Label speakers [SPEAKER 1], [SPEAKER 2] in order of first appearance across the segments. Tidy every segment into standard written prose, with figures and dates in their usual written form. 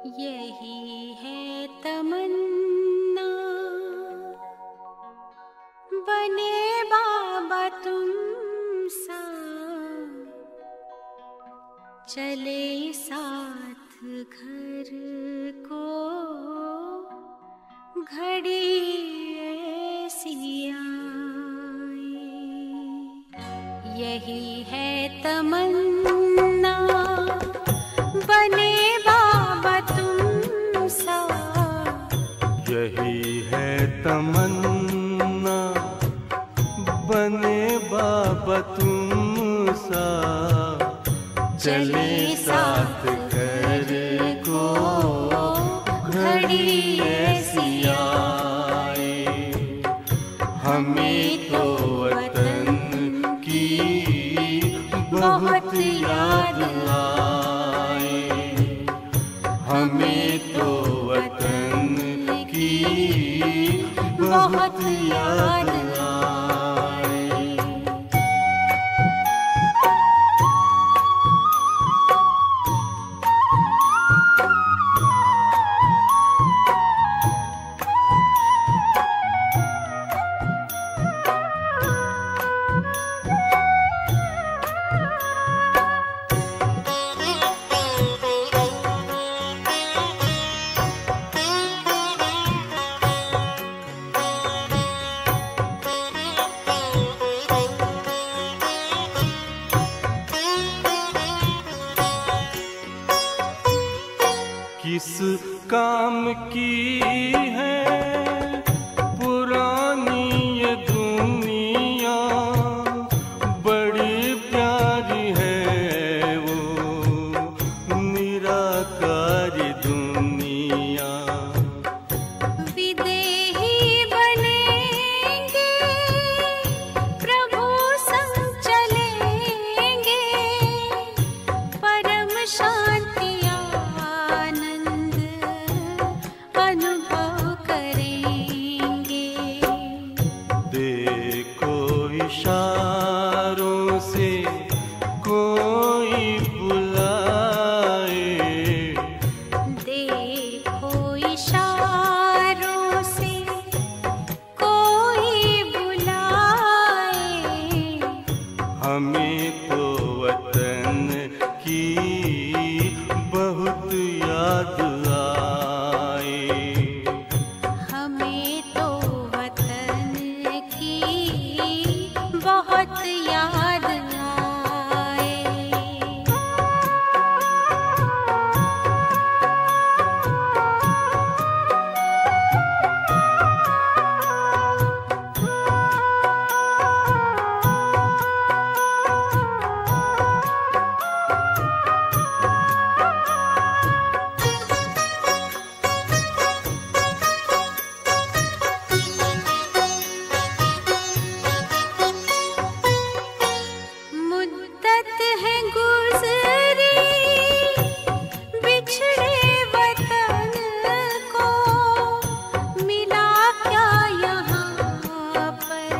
[SPEAKER 1] यही है तमन्ना बने बाबा तुम सा, चले साथ घर को घड़ी ऐसी आए। यही है तमन्ना बने बाबा तुम सा,
[SPEAKER 2] यही है तमन्ना बने बाबा तुम सा,
[SPEAKER 1] चले साथ घर को घड़ी ऐसी आए।
[SPEAKER 2] हमें तो वतन की बहुत याद आए, हमें तो वतन की बहुत याद आए। किस काम की है पुरानी ये दुनिया, बड़ी प्यारी है वो निराकारी दुनिया।
[SPEAKER 1] विदेही बनेंगे प्रभु संग चलेंगे, परम शांति अनुभव करेंगे।
[SPEAKER 2] देखो इशारों से कोई बुलाए,
[SPEAKER 1] देखो इशारों से कोई बुलाए।
[SPEAKER 2] हमें तो वतन की बहुत याद आए,
[SPEAKER 1] हमें तो वतन की बहुत याद आए। मुद्दत है गुज़री बिछड़े वतन को, मिला क्या यहाँ पर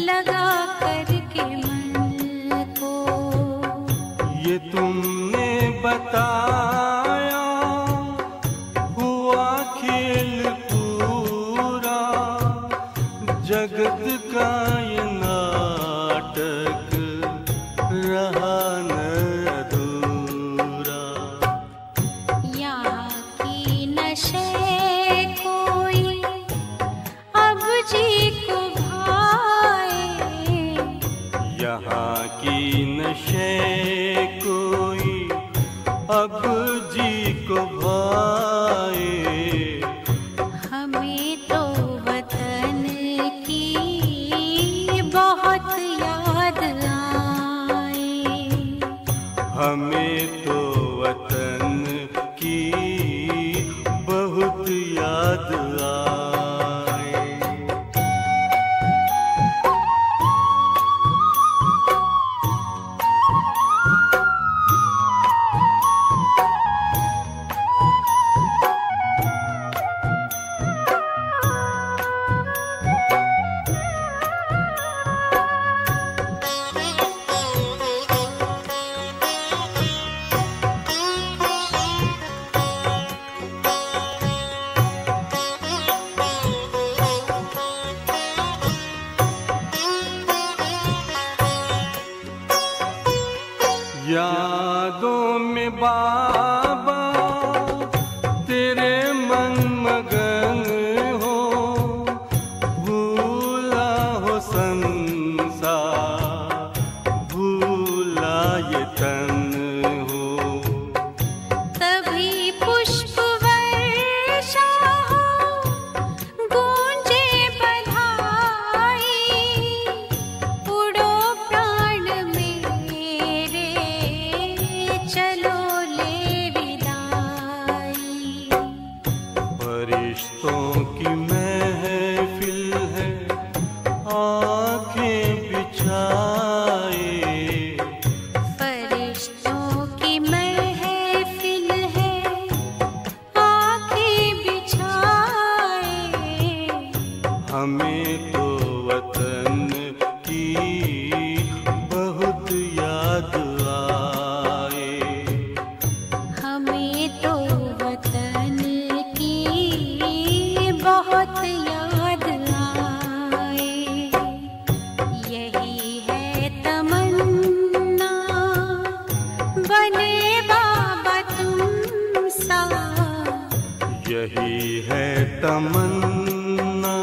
[SPEAKER 1] लगा करके मन को।
[SPEAKER 2] ये तुमने बताया हुआ खेल पूरा, जगत का ये नाटक रहा न अधूरा।
[SPEAKER 1] यहाँ की नशे कोई अब जी को भाए,
[SPEAKER 2] यहाँ की नशे कोई अब जी को भाए।
[SPEAKER 1] हमें तो वतन की बहुत याद आए,
[SPEAKER 2] हमें तो वतन की बहुत याद आए। हमें तो वतन की बहुत याद आए।
[SPEAKER 1] हमें तो वतन की बहुत याद आए। यही है तमन्ना बने बाबा तुम सा।
[SPEAKER 2] यही है तमन्ना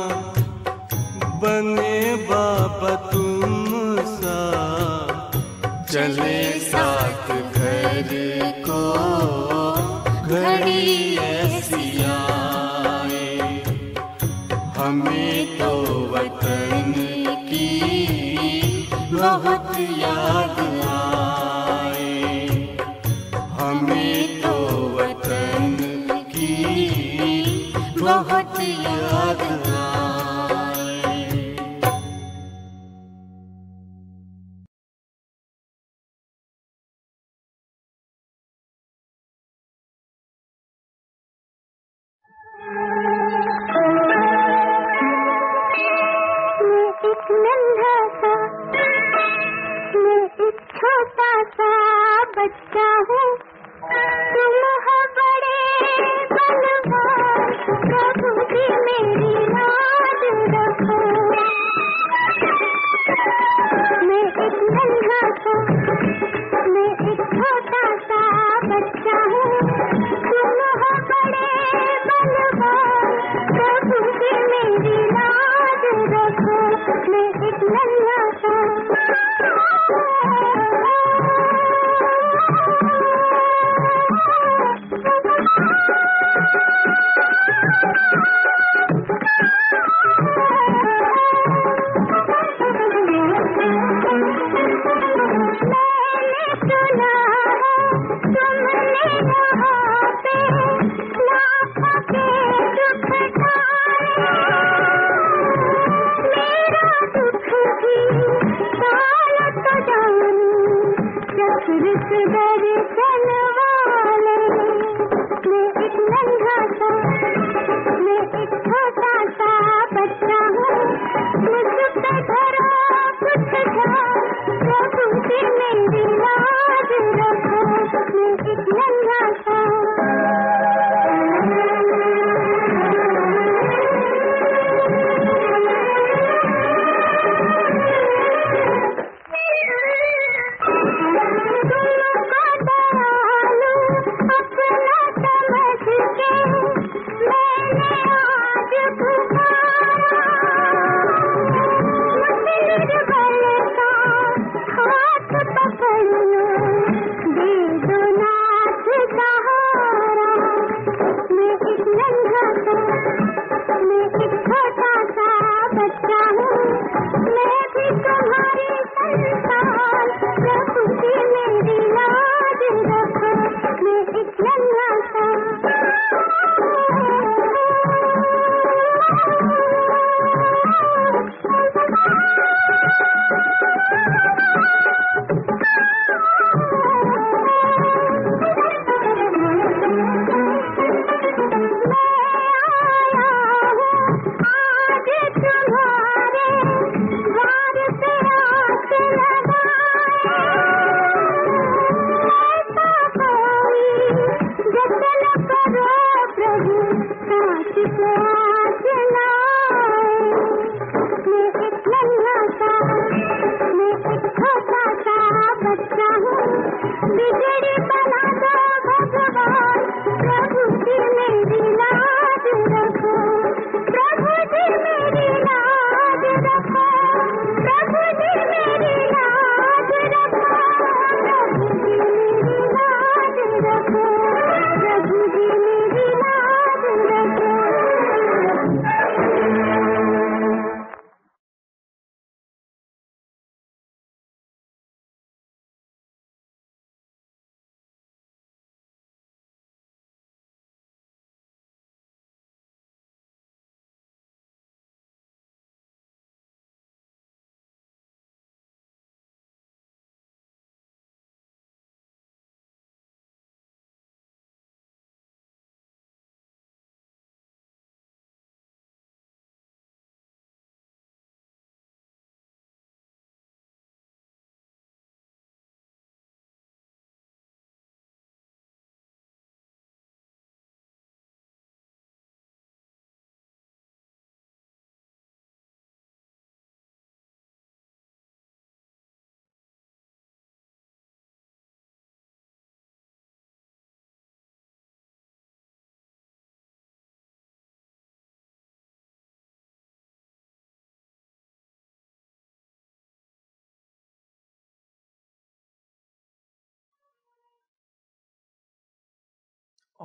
[SPEAKER 2] बने बाबा तुम सा। चले साथ घर को घड़ी ऐसी आए। हमें तो वतन की बहुत याद आए। हमें तो वतन की बहुत याद आए।
[SPEAKER 3] एक नन्हा सा, मैं एक छोटा सा बच्चा हूँ। तुम हो बड़े बलवान, प्रभु जी मेरी लाज रखो। मैं एक नन्हा सा, मैं एक छोटा सा बच्चा हूँ। तुम हो बड़े बलवान, प्रभु जी मेरी लाज रखो। मैं एक नन्हा सा,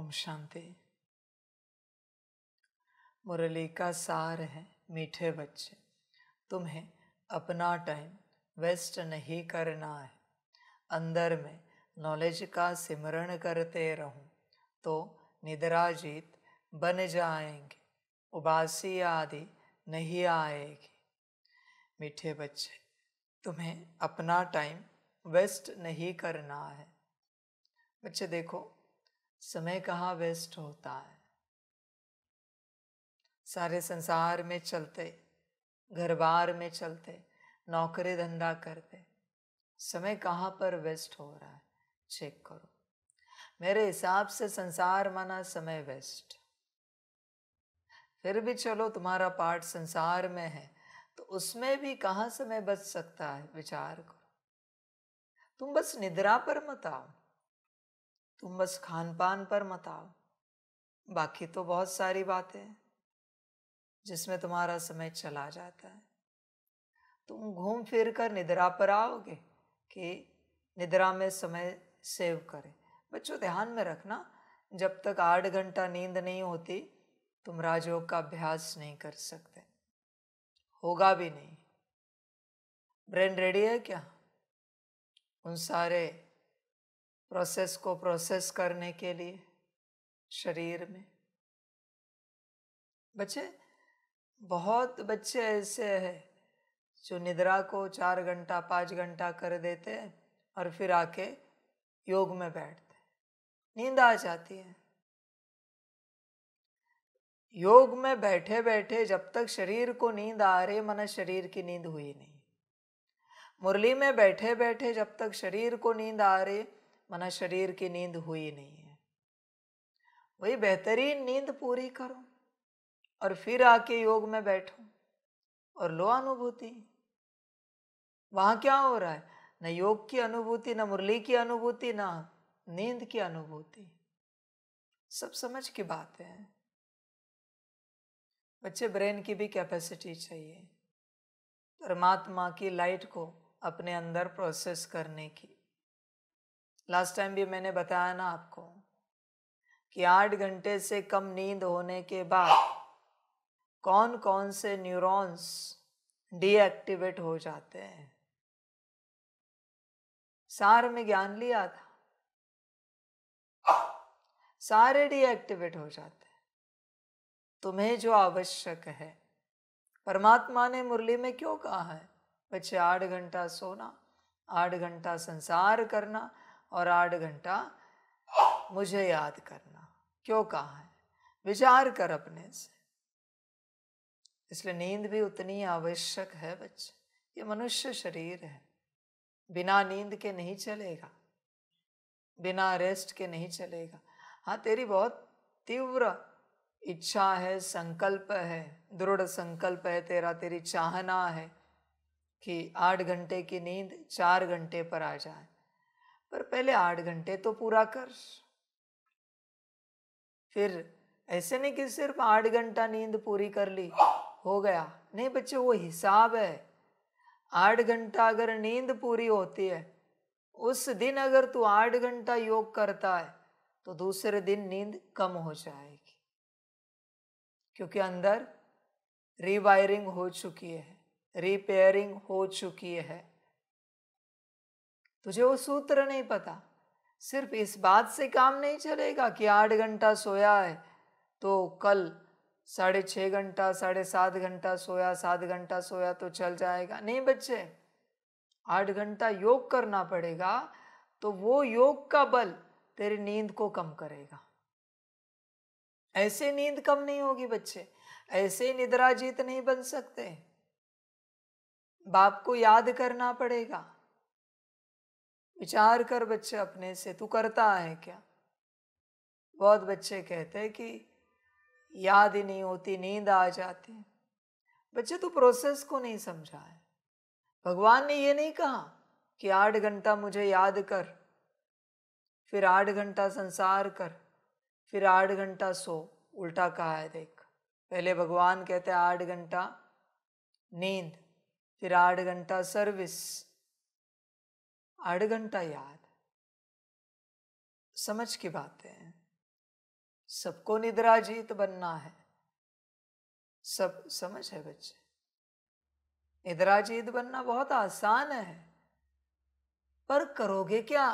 [SPEAKER 4] ओम शांति। मुरली का सार है मीठे बच्चे, तुम्हें अपना टाइम वेस्ट नहीं करना है। अंदर में नॉलेज का सिमरण करते रहो तो निद्राजीत बन जाएंगे, उबासी आदि नहीं आएगी। मीठे बच्चे, तुम्हें अपना टाइम वेस्ट नहीं करना है। बच्चे देखो, समय कहाँ वेस्ट होता है। सारे संसार में चलते, घर बार में चलते, नौकरी धंधा करते, समय कहाँ पर वेस्ट हो रहा है चेक करो। मेरे हिसाब से संसार माना समय वेस्ट। फिर भी चलो, तुम्हारा पार्ट संसार में है तो उसमें भी कहाँ समय बच सकता है, विचार करो। तुम बस निद्रा पर मत आओ, तुम बस खान पान पर मत आओ, बाकी तो बहुत सारी बातें हैं जिसमें तुम्हारा समय चला जाता है। तुम घूम फिर कर निद्रा पर आओगे कि निद्रा में समय सेव करें। बच्चों ध्यान में रखना, जब तक 8 घंटा नींद नहीं होती तुम राजयोग का अभ्यास नहीं कर सकते, होगा भी नहीं। ब्रेन रेडी है क्या उन सारे प्रोसेस को प्रोसेस करने के लिए शरीर में? बच्चे, बहुत बच्चे ऐसे हैं जो निद्रा को 4 घंटा 5 घंटा कर देते हैं और फिर आके योग में बैठते हैं, नींद आ जाती है। योग में बैठे बैठे जब तक शरीर को नींद आ रही, माना शरीर की नींद हुई नहीं। मुरली में बैठे बैठे जब तक शरीर को नींद आ रही, माना शरीर की नींद हुई नहीं है। वही बेहतरीन नींद पूरी करो और फिर आके योग में बैठो और लो अनुभूति। वहां क्या हो रहा है? न योग की अनुभूति, न मुरली की अनुभूति, न नींद की अनुभूति। सब समझ की बात है बच्चे। ब्रेन की भी कैपेसिटी चाहिए परमात्मा की लाइट को अपने अंदर प्रोसेस करने की। लास्ट टाइम भी मैंने बताया ना आपको कि 8 घंटे से कम नींद होने के बाद कौन कौन से न्यूरॉन्स डीएक्टिवेट हो जाते हैं। सार में ज्ञान लिया था, सारे डीएक्टिवेट हो जाते हैं। तुम्हें जो आवश्यक है, परमात्मा ने मुरली में क्यों कहा है बच्चे? 8 घंटा सोना, 8 घंटा संसार करना और 8 घंटा मुझे याद करना। क्यों कहा है? विचार कर अपने से। इसलिए नींद भी उतनी आवश्यक है बच्चे। ये मनुष्य शरीर है, बिना नींद के नहीं चलेगा, बिना रेस्ट के नहीं चलेगा। हाँ, तेरी बहुत तीव्र इच्छा है, संकल्प है, दृढ़ संकल्प है तेरा, तेरी चाहना है कि 8 घंटे की नींद 4 घंटे पर आ जाए, पर पहले 8 घंटे तो पूरा कर। फिर ऐसे नहीं कि सिर्फ 8 घंटा नींद पूरी कर ली हो गया। नहीं बच्चे, वो हिसाब है। 8 घंटा अगर नींद पूरी होती है, उस दिन अगर तू 8 घंटा योग करता है तो दूसरे दिन नींद कम हो जाएगी, क्योंकि अंदर रीवायरिंग हो चुकी है, रिपेयरिंग हो चुकी है। तुझे वो सूत्र नहीं पता। सिर्फ इस बात से काम नहीं चलेगा कि 8 घंटा सोया है तो कल 6.5 घंटा 7.5 घंटा सोया, 7 घंटा सोया तो चल जाएगा। नहीं बच्चे, 8 घंटा योग करना पड़ेगा, तो वो योग का बल तेरी नींद को कम करेगा। ऐसे नींद कम नहीं होगी बच्चे, ऐसे निद्रा जीत नहीं बन सकते। बाप को याद करना पड़ेगा। विचार कर बच्चे अपने से, तू करता है क्या? बहुत बच्चे कहते हैं कि याद ही नहीं होती, नींद आ जाती है। बच्चे, तू प्रोसेस को नहीं समझा है। भगवान ने ये नहीं कहा कि 8 घंटा मुझे याद कर, फिर 8 घंटा संसार कर, फिर 8 घंटा सो। उल्टा कहा है देख। पहले भगवान कहते हैं 8 घंटा नींद, फिर 8 घंटा सर्विस, 8 घंटा याद। समझ की बातें हैं। सबको निद्राजीत बनना है, सब समझ है बच्चे। निद्राजीत बनना बहुत आसान है, पर करोगे क्या?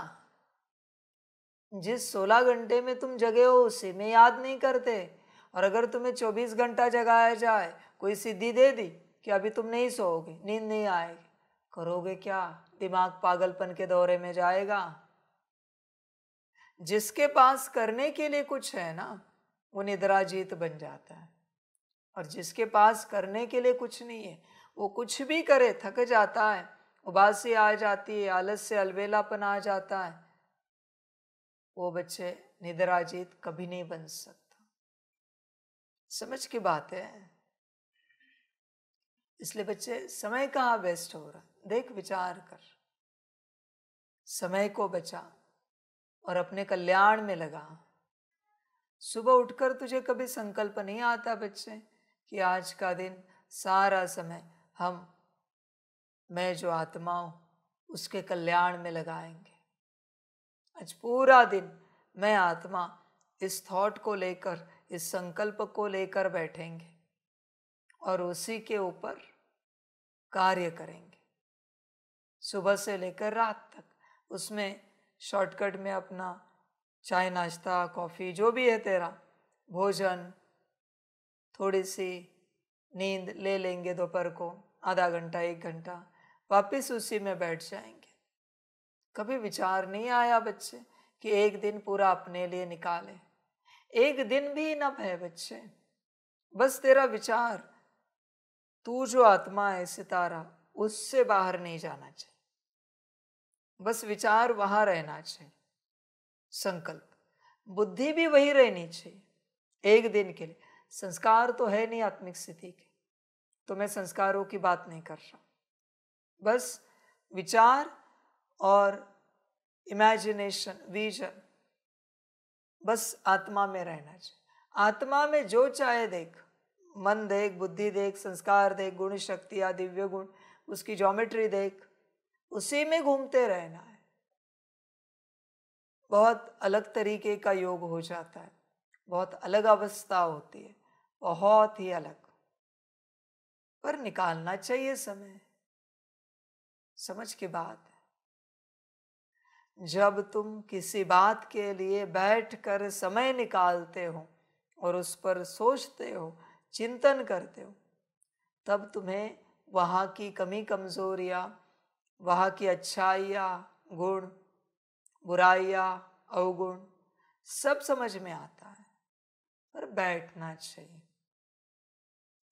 [SPEAKER 4] जिस 16 घंटे में तुम जगे हो उसी में याद नहीं करते। और अगर तुम्हें 24 घंटा जगाया जाए, कोई सिद्धि दे दी कि अभी तुम नहीं सोओगे, नींद नहीं आएगी, करोगे क्या? दिमाग पागलपन के दौरे में जाएगा। जिसके पास करने के लिए कुछ है ना, वो निद्राजीत बन जाता है। और जिसके पास करने के लिए कुछ नहीं है, वो कुछ भी करे थक जाता है, उबासी आ जाती है, आलस से अलबेलापन आ जाता है, वो बच्चे निद्राजीत कभी नहीं बन सकता। समझ की बात है। इसलिए बच्चे, समय कहाँ वेस्ट हो रहा, देख विचार कर, समय को बचा और अपने कल्याण में लगा। सुबह उठकर तुझे कभी संकल्प नहीं आता बच्चे कि आज का दिन सारा समय मैं जो आत्मा हूं उसके कल्याण में लगाएंगे। आज पूरा दिन मैं आत्मा इस थॉट को लेकर, इस संकल्प को लेकर बैठेंगे और उसी के ऊपर कार्य करेंगे सुबह से लेकर रात तक। उसमें शॉर्टकट में अपना चाय नाश्ता कॉफ़ी जो भी है तेरा, भोजन, थोड़ी सी नींद ले लेंगे दोपहर को, आधा घंटा 1 घंटा, वापस उसी में बैठ जाएंगे। कभी विचार नहीं आया बच्चे कि एक दिन पूरा अपने लिए निकाले। एक दिन भी न है बच्चे, बस तेरा विचार, तू जो आत्मा है सितारा, उससे बाहर नहीं जाना चाहिए, बस विचार वहां रहना चाहिए। संकल्प, बुद्धि भी वही रहनी चाहिए एक दिन के लिए। संस्कार तो है नहीं आत्मिक स्थिति के, तो मैं संस्कारों की बात नहीं कर रहा, बस विचार और इमेजिनेशन, विजन, बस आत्मा में रहना चाहिए। आत्मा में जो चाहे देख, मन देख, बुद्धि देख, संस्कार देख, गुण शक्तियाँ, दिव्य गुण, उसकी ज्योमेट्री देख, उसी में घूमते रहना है। बहुत अलग तरीके का योग हो जाता है, बहुत अलग अवस्था होती है, बहुत ही अलग, पर निकालना चाहिए समय। समझ की बात है। जब तुम किसी बात के लिए बैठकर समय निकालते हो और उस पर सोचते हो, चिंतन करते हो, तब तुम्हें वहाँ की कमी कमजोरियाँ, वहाँ की अच्छाइयाँ, गुण, बुराइयाँ, अवगुण सब समझ में आता है। पर बैठना चाहिए।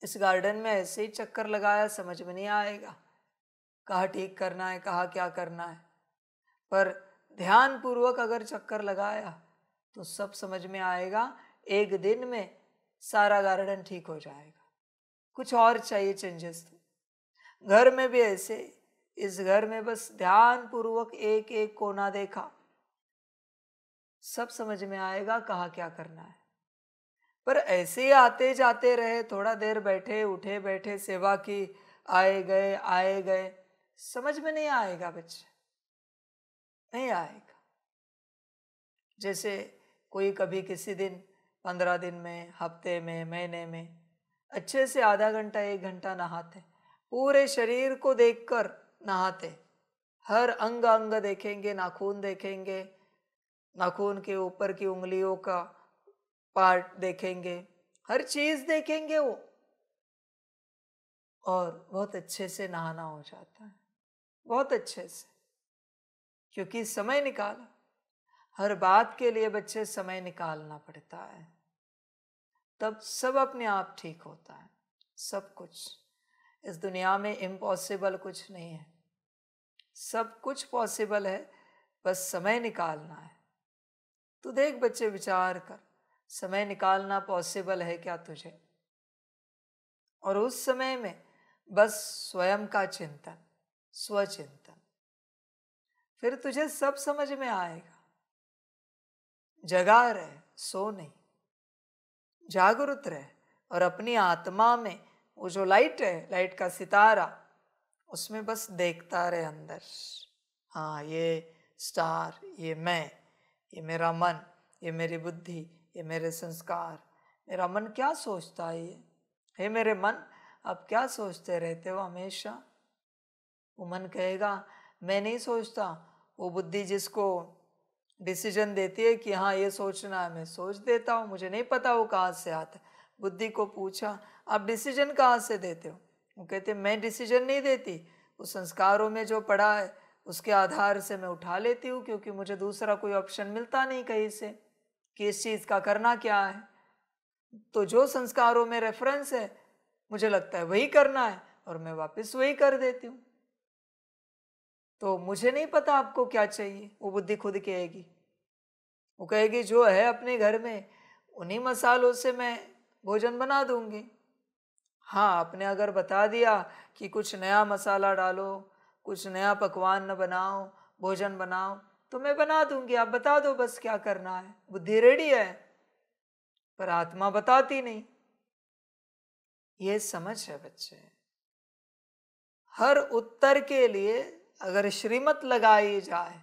[SPEAKER 4] इस गार्डन में ऐसे ही चक्कर लगाया समझ में नहीं आएगा कहाँ ठीक करना है, कहाँ क्या करना है, पर ध्यान पूर्वक अगर चक्कर लगाया तो सब समझ में आएगा। एक दिन में सारा गार्डन ठीक हो जाएगा। कुछ और चाहिए चेंजेस तो। घर में भी ऐसे, इस घर में बस ध्यान पूर्वक एक एक कोना देखा, सब समझ में आएगा कहाँ क्या करना है। पर ऐसे ही आते जाते रहे, थोड़ा देर बैठे उठे बैठे सेवा की, आए गए, समझ में नहीं आएगा बच्चे, नहीं आएगा। जैसे कोई कभी किसी दिन 15 दिन में, हफ्ते में, महीने में अच्छे से आधा घंटा 1 घंटा नहाते, पूरे शरीर को देखकर नहाते, हर अंग अंग देखेंगे, नाखून देखेंगे, नाखून के ऊपर की उंगलियों का पार्ट देखेंगे, हर चीज देखेंगे वो, और बहुत अच्छे से नहाना हो जाता है, बहुत अच्छे से, क्योंकि समय निकाला। हर बात के लिए बच्चे समय निकालना पड़ता है, तब सब अपने आप ठीक होता है। सब कुछ इस दुनिया में इम्पॉसिबल कुछ नहीं है, सब कुछ पॉसिबल है, बस समय निकालना है। तो देख बच्चे, विचार कर, समय निकालना पॉसिबल है क्या तुझे? और उस समय में बस स्वयं का चिंतन, स्वचिंतन, फिर तुझे सब समझ में आएगा। जगा रहे, सो नहीं, जागरूक रहे, और अपनी आत्मा में वो जो लाइट है, लाइट का सितारा, उसमें बस देखता रहे अंदर। हाँ, ये स्टार, ये मैं, ये मेरा मन, ये मेरी बुद्धि, ये मेरे संस्कार, मेरा मन क्या सोचता है ये? हे मेरे मन, आप क्या सोचते रहते हो हमेशा? वो मन कहेगा मैं नहीं सोचता। वो बुद्धि जिसको डिसीजन देती है कि हाँ ये सोचना है, मैं सोच देता हूँ, मुझे नहीं पता वो कहाँ से आता है। बुद्धि को पूछा आप डिसीजन कहाँ से देते हो? वो कहते मैं डिसीजन नहीं देती, उस संस्कारों में जो पड़ा है उसके आधार से मैं उठा लेती हूँ, क्योंकि मुझे दूसरा कोई ऑप्शन मिलता नहीं कहीं से कि इस चीज़ का करना क्या है। तो जो संस्कारों में रेफरेंस है मुझे लगता है वही करना है और मैं वापस वही कर देती हूँ। तो मुझे नहीं पता आपको क्या चाहिए, वो बुद्धि खुद कहेगी। वो कहेगी जो है अपने घर में उन्हीं मसालों से मैं भोजन बना दूंगी। हाँ, आपने अगर बता दिया कि कुछ नया मसाला डालो, कुछ नया पकवान न बनाओ, भोजन बनाओ, तो मैं बना दूंगी, आप बता दो बस क्या करना है। बुद्धि रेडी है, पर आत्मा बताती नहीं। ये समझ है बच्चे। हर उत्तर के लिए अगर श्रीमत लगाई जाए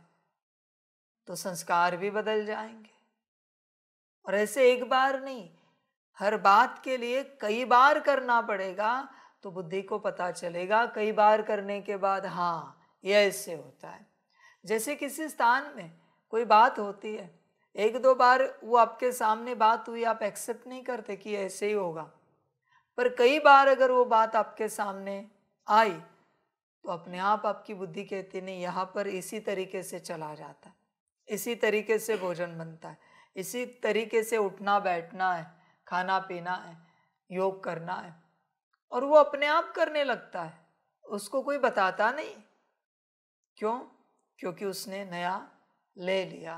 [SPEAKER 4] तो संस्कार भी बदल जाएंगे। और ऐसे एक बार नहीं, हर बात के लिए कई बार करना पड़ेगा, तो बुद्धि को पता चलेगा कई बार करने के बाद हाँ ये ऐसे होता है। जैसे किसी स्थान में कोई बात होती है, एक दो बार वो आपके सामने बात हुई, आप एक्सेप्ट नहीं करते कि ऐसे ही होगा, पर कई बार अगर वो बात आपके सामने आई तो अपने आप आपकी बुद्धि कहती नहीं, यहाँ पर इसी तरीके से चला जाता है, इसी तरीके से भोजन बनता है, इसी तरीके से उठना बैठना है, खाना पीना है, योग करना है। और वो अपने आप करने लगता है, उसको कोई बताता नहीं। क्यों? क्योंकि उसने नया ले लिया।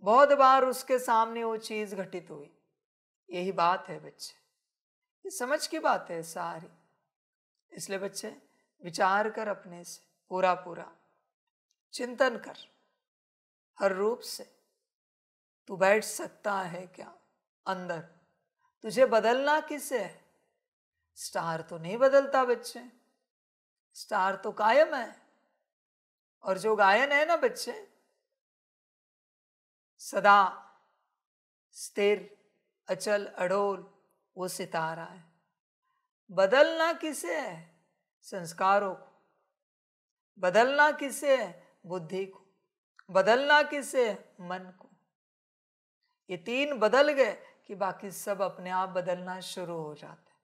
[SPEAKER 4] बहुत बार उसके सामने वो चीज घटित हुई। यही बात है बच्चे, ये समझ की बात है सारी। इसलिए बच्चे विचार कर, अपने से पूरा पूरा चिंतन कर, हर रूप से तू बैठ सकता है क्या अंदर? तुझे बदलना किसे है? स्टार तो नहीं बदलता बच्चे, स्टार तो कायम है। और जो गायन है ना बच्चे, सदा स्थिर अचल अडोल, वो सितारा है। बदलना किसे है? संस्कारों को। बदलना किसे है? बुद्धि को। बदलना किसे है? मन को। ये तीन बदल गए कि बाकी सब अपने आप बदलना शुरू हो जाते हैं,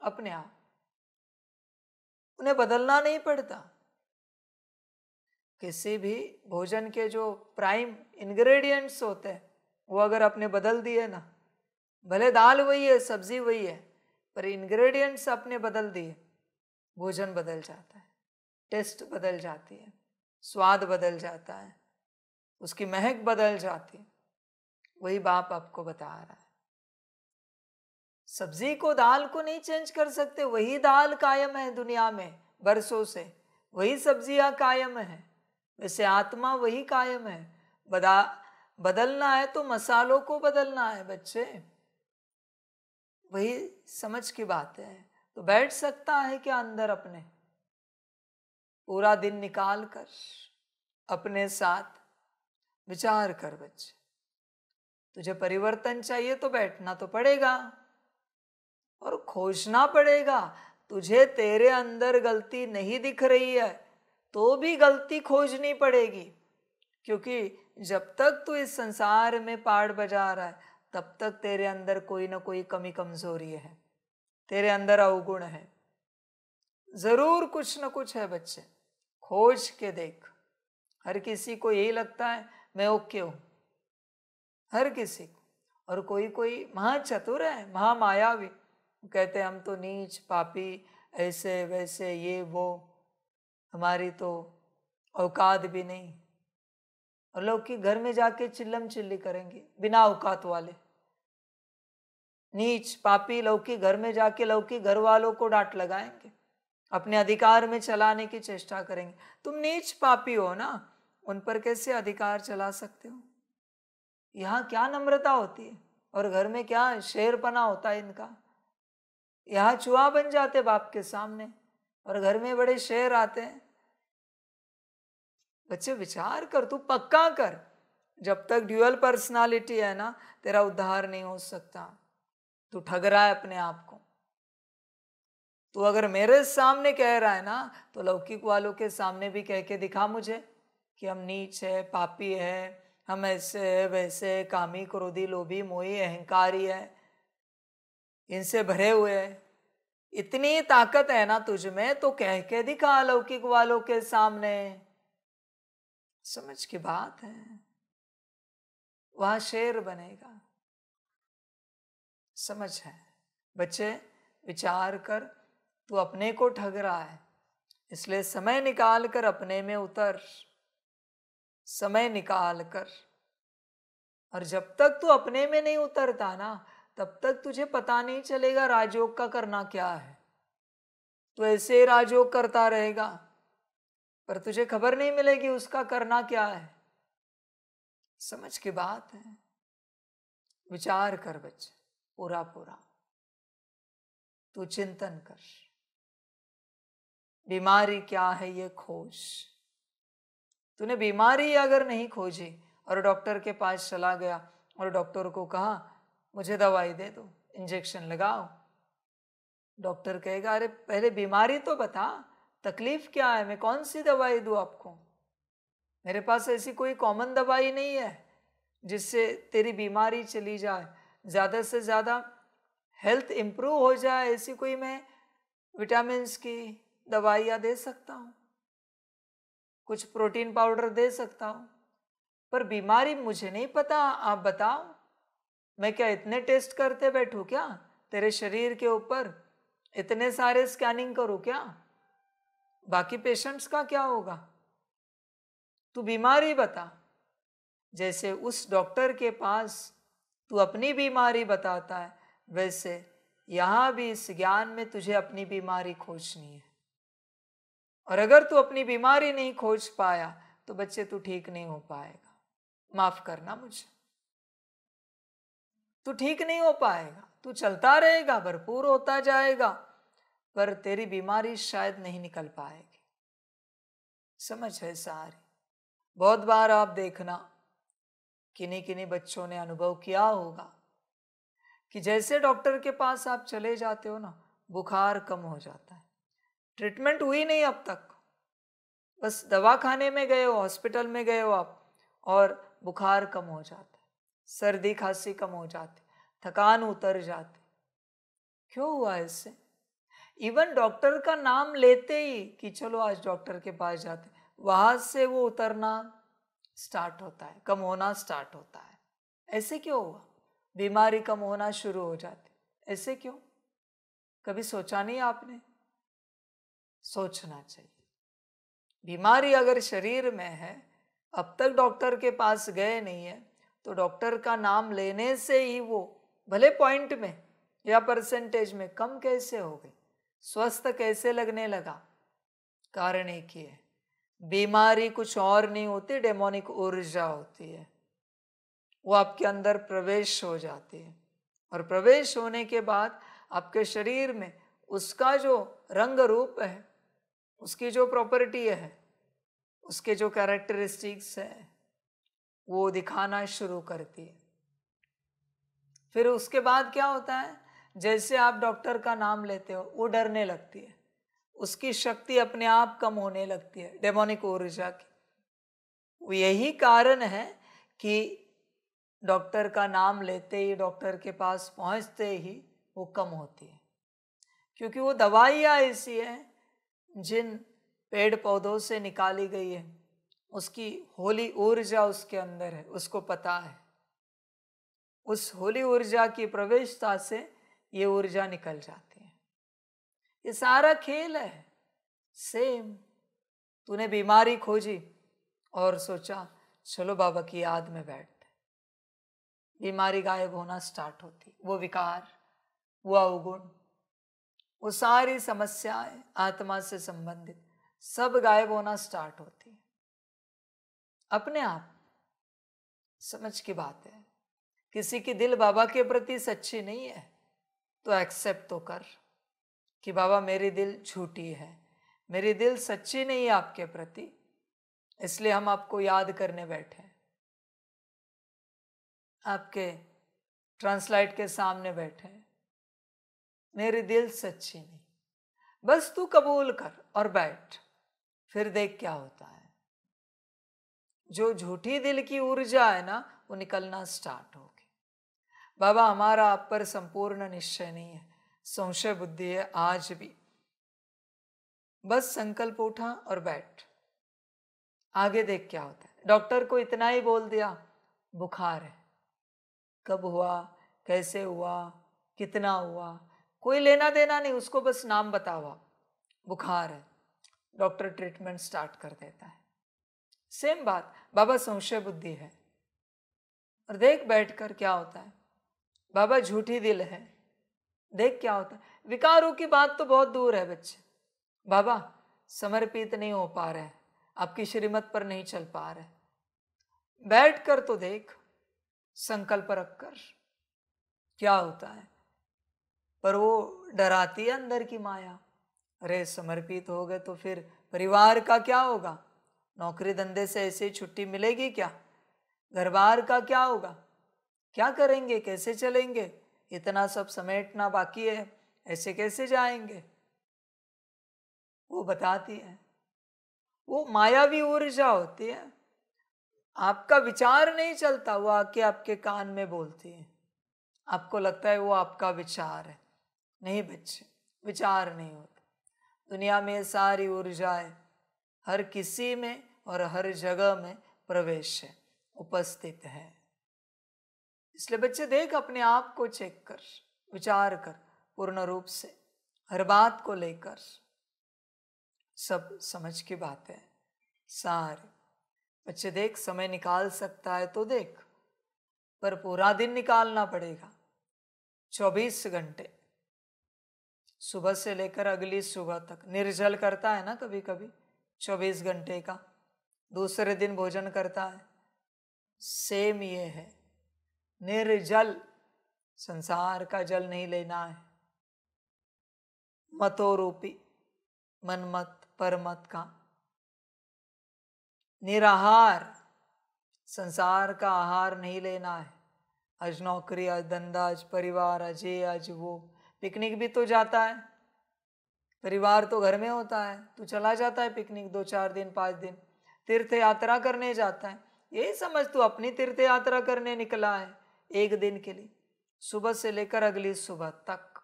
[SPEAKER 4] अपने आप। उन्हें बदलना नहीं पड़ता। किसी भी भोजन के जो प्राइम इंग्रेडिएंट्स होते हैं वो अगर आपने बदल दिए ना, भले दाल वही है, सब्जी वही है, पर इंग्रेडिएंट्स आपने बदल दिए, भोजन बदल जाता है, टेस्ट बदल जाती है, स्वाद बदल जाता है, उसकी महक बदल जाती है। वही बाप आपको बता रहा है। सब्जी को, दाल को नहीं चेंज कर सकते, वही दाल कायम है दुनिया में बरसों से, वही सब्जियां कायम है। वैसे आत्मा वही कायम है। बदलना है तो मसालों को बदलना है बच्चे, वही समझ की बात है। तो बैठ सकता है क्या अंदर अपने? पूरा दिन निकाल कर अपने साथ विचार कर बच्चे। तुझे परिवर्तन चाहिए तो बैठना तो पड़ेगा और खोजना पड़ेगा। तुझे तेरे अंदर गलती नहीं दिख रही है तो भी गलती खोजनी पड़ेगी, क्योंकि जब तक तू इस संसार में पाड़ बजा रहा है तब तक तेरे अंदर कोई ना कोई कमी कमजोरी है, तेरे अंदर अवगुण है, जरूर कुछ ना कुछ है बच्चे। खोज के देख। हर किसी को यही लगता है मैं ओके हूं, हर किसी को। और कोई कोई महाचतुर है, महामायावी, कहते हैं हम तो नीच पापी, ऐसे वैसे ये वो, हमारी तो औकात भी नहीं। और लोग की घर में जाके चिल्लम चिल्ली करेंगे, बिना औकात वाले नीच पापी लौकी घर में जाके लौकी घर वालों को डांट लगाएंगे, अपने अधिकार में चलाने की चेष्टा करेंगे। तुम नीच पापी हो ना, उन पर कैसे अधिकार चला सकते हो? यहाँ क्या नम्रता होती है और घर में क्या शेरपना होता है इनका। यहाँ चूहा बन जाते बाप के सामने और घर में बड़े शेर आते हैं। बच्चे विचार कर, तू पक्का कर, जब तक ड्यूअल पर्सनालिटी है ना, तेरा उद्धार नहीं हो सकता। तू ठग रहा है अपने आप को। तू अगर मेरे सामने कह रहा है ना, तो लौकिक वालों के सामने भी कह के दिखा मुझे कि हम नीच है, पापी है, हम ऐसे है, वैसे, कामी, क्रोधी, लोभी, मोही, अहंकारी है, इनसे भरे हुए है। इतनी ताकत है ना तुझ में, तो कह के दिखा लौकिक वालों के सामने। समझ की बात है, वहां शेर बनेगा। समझ है बच्चे, विचार कर, तू अपने को ठग रहा है, इसलिए समय निकाल कर अपने में उतर, समय निकाल कर। और जब तक तू अपने में नहीं उतरता ना, तब तक तुझे पता नहीं चलेगा राजयोग का करना क्या है। तू ऐसे राजयोग करता रहेगा, पर तुझे खबर नहीं मिलेगी उसका करना क्या है। समझ की बात है, विचार कर बच्चे, पूरा पूरा तू चिंतन कर। बीमारी क्या है ये खोज। तूने बीमारी अगर नहीं खोजी और डॉक्टर के पास चला गया और डॉक्टर को कहा मुझे दवाई दे दो, इंजेक्शन लगाओ, डॉक्टर कहेगा अरे पहले बीमारी तो बता, तकलीफ क्या है, मैं कौन सी दवाई दूं आपको। मेरे पास ऐसी कोई कॉमन दवाई नहीं है जिससे तेरी बीमारी चली जाए, ज़्यादा से ज़्यादा हेल्थ इम्प्रूव हो जाए, ऐसी कोई मैं विटामिन्स की दवाइयाँ दे सकता हूँ, कुछ प्रोटीन पाउडर दे सकता हूँ, पर बीमारी मुझे नहीं पता, आप बताओ। मैं क्या इतने टेस्ट करते बैठूं क्या तेरे शरीर के ऊपर, इतने सारे स्कैनिंग करूं क्या, बाकी पेशेंट्स का क्या होगा। तू बीमारी बता। जैसे उस डॉक्टर के पास तू अपनी बीमारी बताता है, वैसे यहाँ भी इस ज्ञान में तुझे अपनी बीमारी खोजनी है। और अगर तू अपनी बीमारी नहीं खोज पाया तो बच्चे तू ठीक नहीं हो पाएगा। माफ करना मुझे, तू ठीक नहीं हो पाएगा। तू चलता रहेगा, भरपूर होता जाएगा, पर तेरी बीमारी शायद नहीं निकल पाएगी। समझ है सारी। बहुत बार आप देखना, किन्हीं किन्हीं बच्चों ने अनुभव किया होगा कि जैसे डॉक्टर के पास आप चले जाते हो ना, बुखार कम हो जाता है। ट्रीटमेंट हुई नहीं अब तक, बस दवा खाने में गए हो, हॉस्पिटल में गए हो आप, और बुखार कम हो जाता है, सर्दी खांसी कम हो जाती, थकान उतर जाती। क्यों हुआ इससे? इवन डॉक्टर का नाम लेते ही कि चलो आज डॉक्टर के पास जाते, वहां से वो उतरना स्टार्ट होता है, कम होना स्टार्ट होता है। ऐसे क्यों हुआ? बीमारी कम होना शुरू हो जाती, ऐसे क्यों? कभी सोचा नहीं आपने? सोचना चाहिए। बीमारी अगर शरीर में है, अब तक डॉक्टर के पास गए नहीं है, तो डॉक्टर का नाम लेने से ही वो भले पॉइंट में या परसेंटेज में कम कैसे हो गई, स्वस्थ कैसे लगने लगा? कारण एक ही है, बीमारी कुछ और नहीं होती, डेमोनिक ऊर्जा होती है। वो आपके अंदर प्रवेश हो जाती है, और प्रवेश होने के बाद आपके शरीर में उसका जो रंग रूप है, उसकी जो प्रॉपर्टी है, उसके जो कैरेक्टरिस्टिक्स है, वो दिखाना शुरू करती है। फिर उसके बाद क्या होता है, जैसे आप डॉक्टर का नाम लेते हो वो डरने लगती है, उसकी शक्ति अपने आप कम होने लगती है, डेमोनिक ऊर्जा की। यही कारण है कि डॉक्टर का नाम लेते ही, डॉक्टर के पास पहुंचते ही वो कम होती है, क्योंकि वो दवाइयाँ ऐसी हैं जिन पेड़ पौधों से निकाली गई है, उसकी होली ऊर्जा उसके अंदर है, उसको पता है। उस होली ऊर्जा की प्रवेशता से ये ऊर्जा निकल जाती है। ये सारा खेल है। सेम, तूने बीमारी खोजी और सोचा चलो बाबा की याद में बैठते, बीमारी गायब होना स्टार्ट होती, वो विकार, वो अवगुण, वो सारी समस्याएं आत्मा से संबंधित सब गायब होना स्टार्ट होती है अपने आप। समझ की बात है। किसी की दिल बाबा के प्रति सच्ची नहीं है तो एक्सेप्ट तो कर कि बाबा मेरी दिल झूठी है, मेरी दिल सच्ची नहीं है आपके प्रति, इसलिए हम आपको याद करने बैठे हैं। आपके ट्रांसलाइट के सामने बैठे हैं, मेरी दिल सच्ची नहीं, बस तू कबूल कर और बैठ, फिर देख क्या होता है। जो झूठी दिल की ऊर्जा है ना, वो निकलना स्टार्ट होगी। बाबा हमारा आप पर संपूर्ण निश्चय नहीं है, संशय बुद्धि है आज भी। बस संकल्प उठा और बैठ, आगे देख क्या होता है। डॉक्टर को इतना ही बोल दिया बुखार है, कब हुआ, कैसे हुआ, कितना हुआ, कोई लेना देना नहीं, उसको बस नाम बताओ आप, बुखार है, डॉक्टर ट्रीटमेंट स्टार्ट कर देता है। सेम बात, बाबा संशय बुद्धि है, और देख बैठकर क्या होता है। बाबा झूठी दिल है, देख क्या होता है। विकारों की बात तो बहुत दूर है बच्चे, बाबा समर्पित नहीं हो पा रहे, आपकी श्रीमत पर नहीं चल पा रहे, बैठ कर तो देख, संकल्प रखकर क्या होता है। पर वो डराती है अंदर की माया, अरे समर्पित हो गए तो फिर परिवार का क्या होगा, नौकरी धंधे से ऐसे छुट्टी मिलेगी क्या, घर बार का क्या होगा, क्या करेंगे, कैसे चलेंगे, इतना सब समेटना बाकी है, ऐसे कैसे जाएंगे। वो बताती है, वो मायावी ऊर्जा होती है, आपका विचार नहीं चलता, वो आके आपके कान में बोलती है, आपको लगता है वो आपका विचार है। नहीं बच्चे, विचार नहीं होता। दुनिया में सारी ऊर्जाएं हर किसी में और हर जगह में प्रवेश है, उपस्थित है। इसलिए बच्चे देख, अपने आप को चेक कर, विचार कर पूर्ण रूप से, हर बात को लेकर। सब समझ की बात है सारे। बच्चे देख, समय निकाल सकता है तो देख, पर पूरा दिन निकालना पड़ेगा, 24 घंटे, सुबह से लेकर अगली सुबह तक। निर्जल करता है ना कभी कभी 24 घंटे का, दूसरे दिन भोजन करता है, सेम ये है, निर्जल, संसार का जल नहीं लेना है, मतो रूपी मनमत परमत का। निराहार, संसार का आहार नहीं लेना है। आज नौकरी, आज धंधा, आज परिवार, आज ये आज वो। पिकनिक भी तो जाता है, परिवार तो घर में होता है, तू चला जाता है पिकनिक 2-4 दिन 5 दिन, तीर्थ यात्रा करने जाता है। यही समझ तू अपनी तीर्थ यात्रा करने निकला है, एक दिन के लिए, सुबह से लेकर अगली सुबह तक।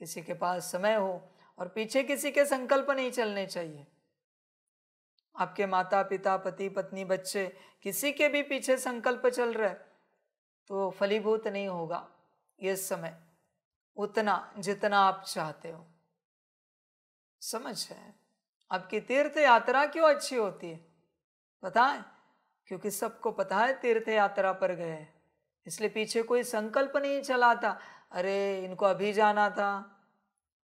[SPEAKER 4] किसी के पास समय हो और पीछे किसी के संकल्प नहीं चलने चाहिए। आपके माता पिता, पति पत्नी, बच्चे, किसी के भी पीछे संकल्प चल रहा है तो फलीभूत नहीं होगा ये समय उतना जितना आप चाहते हो। समझ है? आपकी तीर्थ यात्रा क्यों अच्छी होती है पता है? क्योंकि सबको पता है तीर्थ यात्रा पर गए, इसलिए पीछे कोई संकल्प नहीं चलाता, अरे इनको अभी जाना था,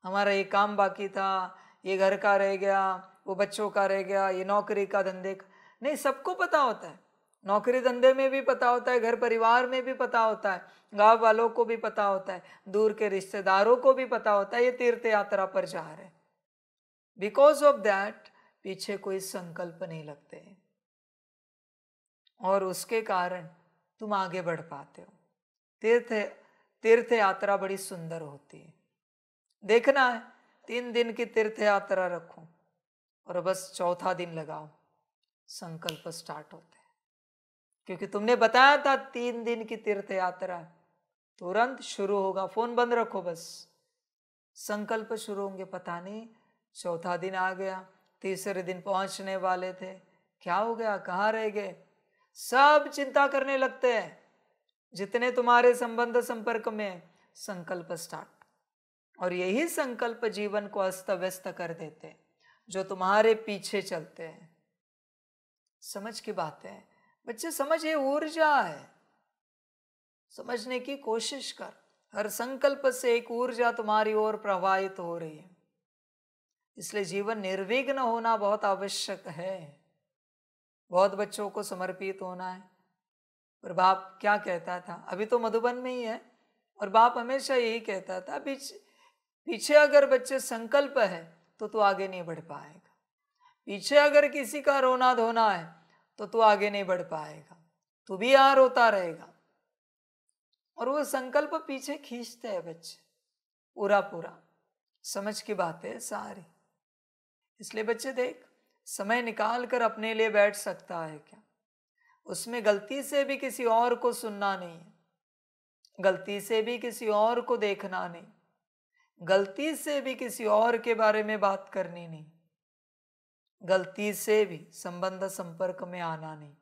[SPEAKER 4] हमारा ये काम बाकी था, ये घर का रह गया, वो बच्चों का रह गया, ये नौकरी का धंधे का। नहीं, सबको पता होता है, नौकरी धंधे में भी पता होता है, घर परिवार में भी पता होता है, गांव वालों को भी पता होता है, दूर के रिश्तेदारों को भी पता होता है ये तीर्थ यात्रा पर जा रहे। बिकॉज ऑफ दैट पीछे कोई संकल्प नहीं लगते और उसके कारण तुम आगे बढ़ पाते हो। तीर्थ यात्रा बड़ी सुंदर होती है। देखना है 3 दिन की तीर्थ यात्रा रखो और बस चौथा दिन लगाओ, संकल्प स्टार्ट होते हैं। क्योंकि तुमने बताया था 3 दिन की तीर्थ यात्रा तुरंत शुरू होगा, फोन बंद रखो, बस संकल्प शुरू होंगे। पता नहीं चौथा दिन आ गया, तीसरे दिन पहुंचने वाले थे, क्या हो गया, कहाँ रह गए, सब चिंता करने लगते हैं। जितने तुम्हारे संबंध संपर्क में, संकल्प स्टार्ट, और यही संकल्प जीवन को अस्त व्यस्त कर देते हैं जो तुम्हारे पीछे चलते हैं। समझ की बात है बच्चे, समझ ये ऊर्जा है, समझने की कोशिश कर। हर संकल्प से एक ऊर्जा तुम्हारी ओर प्रवाहित हो रही है, इसलिए जीवन निर्विघ्न होना बहुत आवश्यक है। बहुत बच्चों को समर्पित होना है, पर बाप क्या कहता था, अभी तो मधुबन में ही है, और बाप हमेशा यही कहता था, पीछे अगर बच्चे संकल्प है तो तू आगे नहीं बढ़ पाएगा, पीछे अगर किसी का रोना धोना है तो तू आगे नहीं बढ़ पाएगा। तू भी यहाँ रोता रहेगा। और वो संकल्प पीछे खींचते हैं बच्चे पूरा पूरा। समझ की बात है सारी। इसलिए बच्चे देख, समय निकाल कर अपने लिए बैठ सकता है क्या? उसमें गलती से भी किसी और को सुनना नहीं है, गलती से भी किसी और को देखना नहीं, गलती से भी किसी और के बारे में बात करनी नहीं, गलती से भी संबंध संपर्क में आना नहीं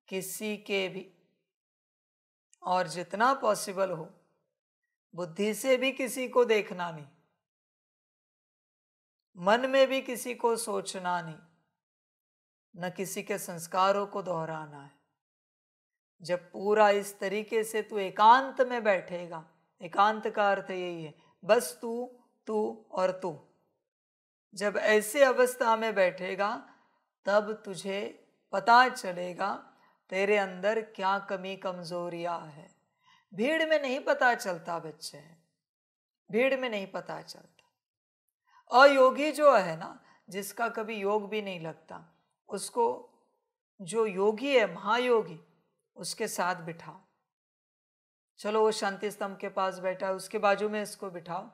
[SPEAKER 4] किसी के भी। और जितना पॉसिबल हो बुद्धि से भी किसी को देखना नहीं, मन में भी किसी को सोचना नहीं, न किसी के संस्कारों को दोहराना है। जब पूरा इस तरीके से तू एकांत में बैठेगा, एकांत का अर्थ यही है बस तू तू और तू, जब ऐसे अवस्था में बैठेगा तब तुझे पता चलेगा तेरे अंदर क्या कमी कमजोरियां है। भीड़ में नहीं पता चलता बच्चे, भीड़ में नहीं पता चलता। अयोगी जो है ना, जिसका कभी योग भी नहीं लगता, उसको जो योगी है महायोगी उसके साथ बिठाओ। चलो वो शांति स्तंभ के पास बैठा है, उसके बाजू में इसको बिठाओ,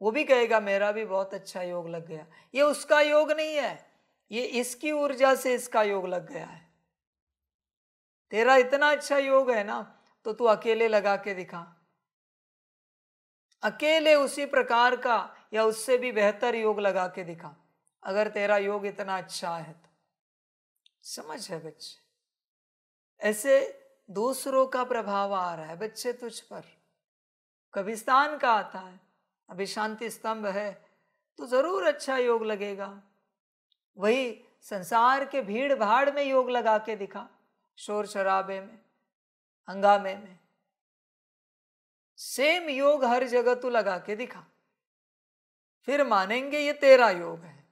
[SPEAKER 4] वो भी कहेगा मेरा भी बहुत अच्छा योग लग गया। ये उसका योग नहीं है, ये इसकी ऊर्जा से इसका योग लग गया है। तेरा इतना अच्छा योग है ना, तो तू अकेले लगा के दिखा, अकेले उसी प्रकार का या उससे भी बेहतर योग लगा के दिखा, अगर तेरा योग इतना अच्छा है तो। समझ है बच्चे? ऐसे दूसरों का प्रभाव आ रहा है बच्चे तुझ पर, कब्रिस्तान का आता है, अभी शांति स्तंभ है तो जरूर अच्छा योग लगेगा। वही संसार के भीड़ भाड़ में योग लगा के दिखा, शोर शराबे में, हंगामे में, सेम योग हर जगह तू लगा के दिखा, फिर मानेंगे ये तेरा योग है।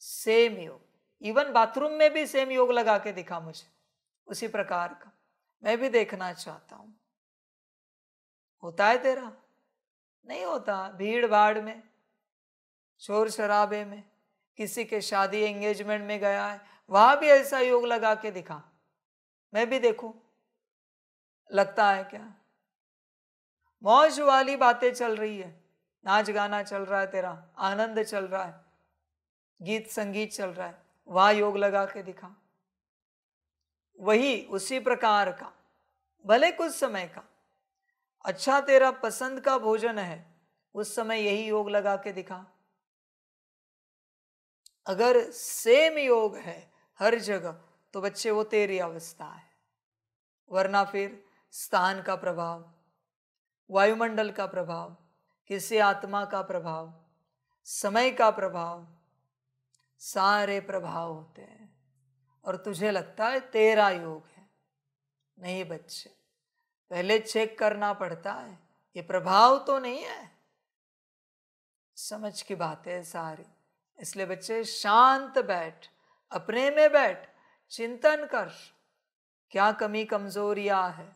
[SPEAKER 4] सेम योग, इवन बाथरूम में भी सेम योग लगा के दिखा मुझे, उसी प्रकार का मैं भी देखना चाहता हूं। होता है तेरा? नहीं होता। भीड़ भाड़ में, शोर शराबे में, किसी के शादी एंगेजमेंट में गया है, वहां भी ऐसा योग लगा के दिखा, मैं भी देखूं, लगता है क्या? मौज वाली बातें चल रही है, नाच गाना चल रहा है, तेरा आनंद चल रहा है, गीत संगीत चल रहा है, वहां योग लगा के दिखा। वही उसी प्रकार का, भले कुछ समय का अच्छा तेरा पसंद का भोजन है, उस समय यही योग लगा के दिखा। अगर सेम योग है हर जगह तो बच्चे वो तेरी अवस्था है। वरना फिर स्थान का प्रभाव, वायुमंडल का प्रभाव, किसी आत्मा का प्रभाव, समय का प्रभाव, सारे प्रभाव होते हैं और तुझे लगता है तेरा योग है। नहीं बच्चे, पहले चेक करना पड़ता है ये प्रभाव तो नहीं है। समझ की बात है सारी। इसलिए बच्चे शांत बैठ, अपने में बैठ, चिंतन कर क्या कमी कमजोरियां है।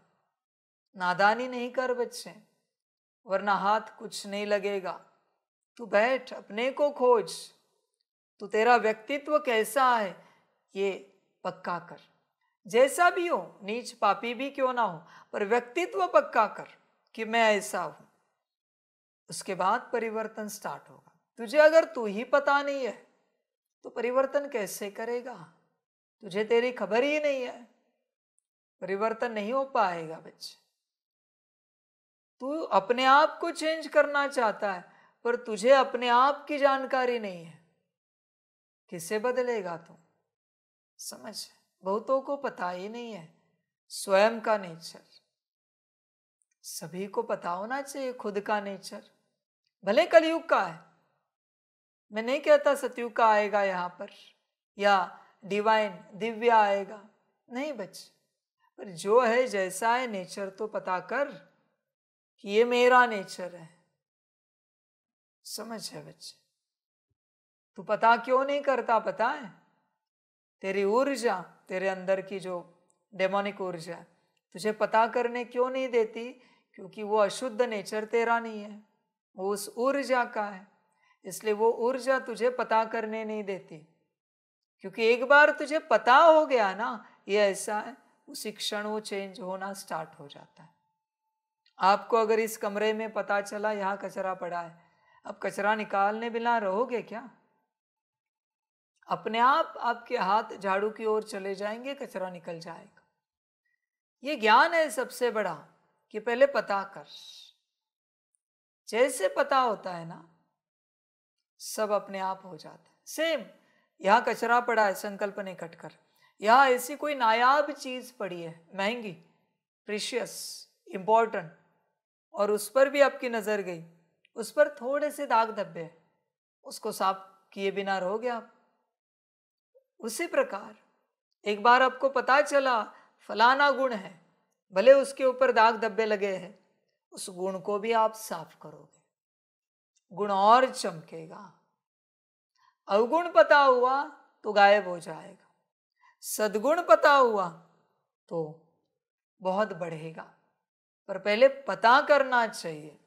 [SPEAKER 4] नादानी नहीं कर बच्चे, वरना हाथ कुछ नहीं लगेगा। तू बैठ, अपने को खोज, तू तेरा व्यक्तित्व कैसा है ये पक्का कर। जैसा भी हो, नीच पापी भी क्यों ना हो, पर व्यक्तित्व पक्का कर कि मैं ऐसा हूं। उसके बाद परिवर्तन स्टार्ट होगा। तुझे अगर तू ही पता नहीं है तो परिवर्तन कैसे करेगा? तुझे तेरी खबर ही नहीं है, परिवर्तन नहीं हो पाएगा बच्चे। तू अपने आप को चेंज करना चाहता है पर तुझे अपने आप की जानकारी नहीं है, किसे बदलेगा तू? समझ, बहुतों को पता ही नहीं है स्वयं का नेचर। सभी को पता होना चाहिए खुद का नेचर। भले कलयुग का है, मैं नहीं कहता सतयुग का आएगा यहाँ पर या डिवाइन दिव्य आएगा, नहीं बच्चे, पर जो है जैसा है नेचर तो पता कर कि ये मेरा नेचर है। समझ है बच्चे? तू पता क्यों नहीं करता पता है? तेरी ऊर्जा, तेरे अंदर की जो डेमोनिक ऊर्जा है, तुझे पता करने क्यों नहीं देती? क्योंकि वो अशुद्ध नेचर तेरा नहीं है, वो उस ऊर्जा का है। इसलिए वो ऊर्जा तुझे पता करने नहीं देती। क्योंकि एक बार तुझे पता हो गया ना ये ऐसा है, उसी क्षण वो चेंज होना स्टार्ट हो जाता है। आपको अगर इस कमरे में पता चला यहाँ कचरा पड़ा है, अब कचरा निकालने बिना रहोगे क्या? अपने आप आपके हाथ झाड़ू की ओर चले जाएंगे, कचरा निकल जाएगा। ये ज्ञान है सबसे बड़ा कि पहले पता कर। जैसे पता होता है ना, सब अपने आप हो जाता है। सेम यहाँ कचरा पड़ा है, संकल्प ने कट कर, यहाँ ऐसी कोई नायाब चीज पड़ी है, महंगी, प्रीशियस, इंपॉर्टेंट, और उस पर भी आपकी नजर गई, उस पर थोड़े से दाग धब्बे, उसको साफ किए बिना रहोगे आप? उसी प्रकार एक बार आपको पता चला फलाना गुण है, भले उसके ऊपर दाग धब्बे लगे हैं, उस गुण को भी आप साफ करोगे, गुण और चमकेगा। अवगुण पता हुआ तो गायब हो जाएगा, सद्गुण पता हुआ तो बहुत बढ़ेगा। पर पहले पता करना चाहिए।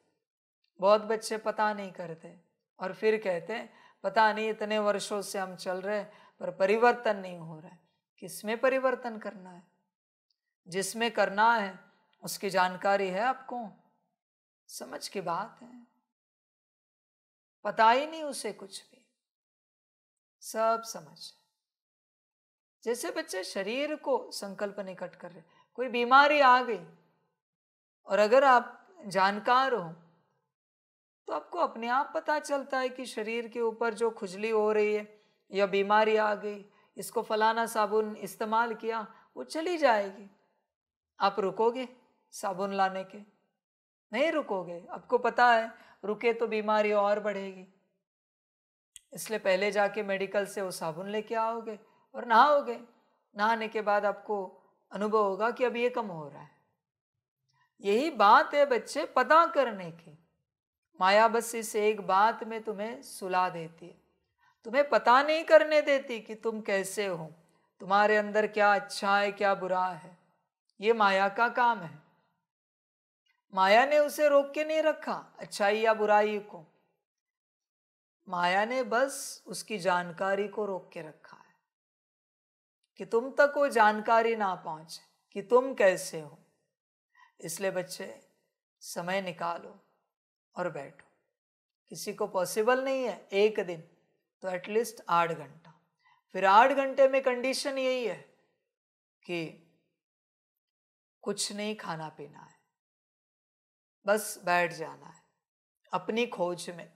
[SPEAKER 4] बहुत बच्चे पता नहीं करते और फिर कहते हैं पता नहीं इतने वर्षों से हम चल रहे पर परिवर्तन नहीं हो रहा है। किसमें परिवर्तन करना है? जिसमें करना है उसकी जानकारी है आपको, समझ की बात है। पता ही नहीं उसे कुछ भी, सब समझ। जैसे बच्चे शरीर को संकल्प निकट कर रहे, कोई बीमारी आ गई और अगर आप जानकार हो तो आपको अपने आप पता चलता है कि शरीर के ऊपर जो खुजली हो रही है या बीमारी आ गई, इसको फलाना साबुन इस्तेमाल किया, वो चली जाएगी। आप रुकोगे साबुन लाने के? नहीं रुकोगे। आपको पता है रुके तो बीमारी और बढ़ेगी, इसलिए पहले जाके मेडिकल से वो साबुन लेके आओगे और नहाओगे। नहाने के बाद आपको अनुभव होगा कि अब ये कम हो रहा है। यही बात है बच्चे, पता करने की। माया बस इस एक बात में तुम्हें सुला देती है, तुम्हें पता नहीं करने देती कि तुम कैसे हो, तुम्हारे अंदर क्या अच्छा है क्या बुरा है। ये माया का काम है। माया ने उसे रोक के नहीं रखा अच्छाई या बुराई को, माया ने बस उसकी जानकारी को रोक के रखा है कि तुम तक वो जानकारी ना पहुंचे कि तुम कैसे हो। इसलिए बच्चे समय निकालो और बैठो। किसी को पॉसिबल नहीं है एक दिन, तो एटलीस्ट 8 घंटा। फिर 8 घंटे में कंडीशन यही है कि कुछ नहीं खाना पीना है, बस बैठ जाना है अपनी खोज में।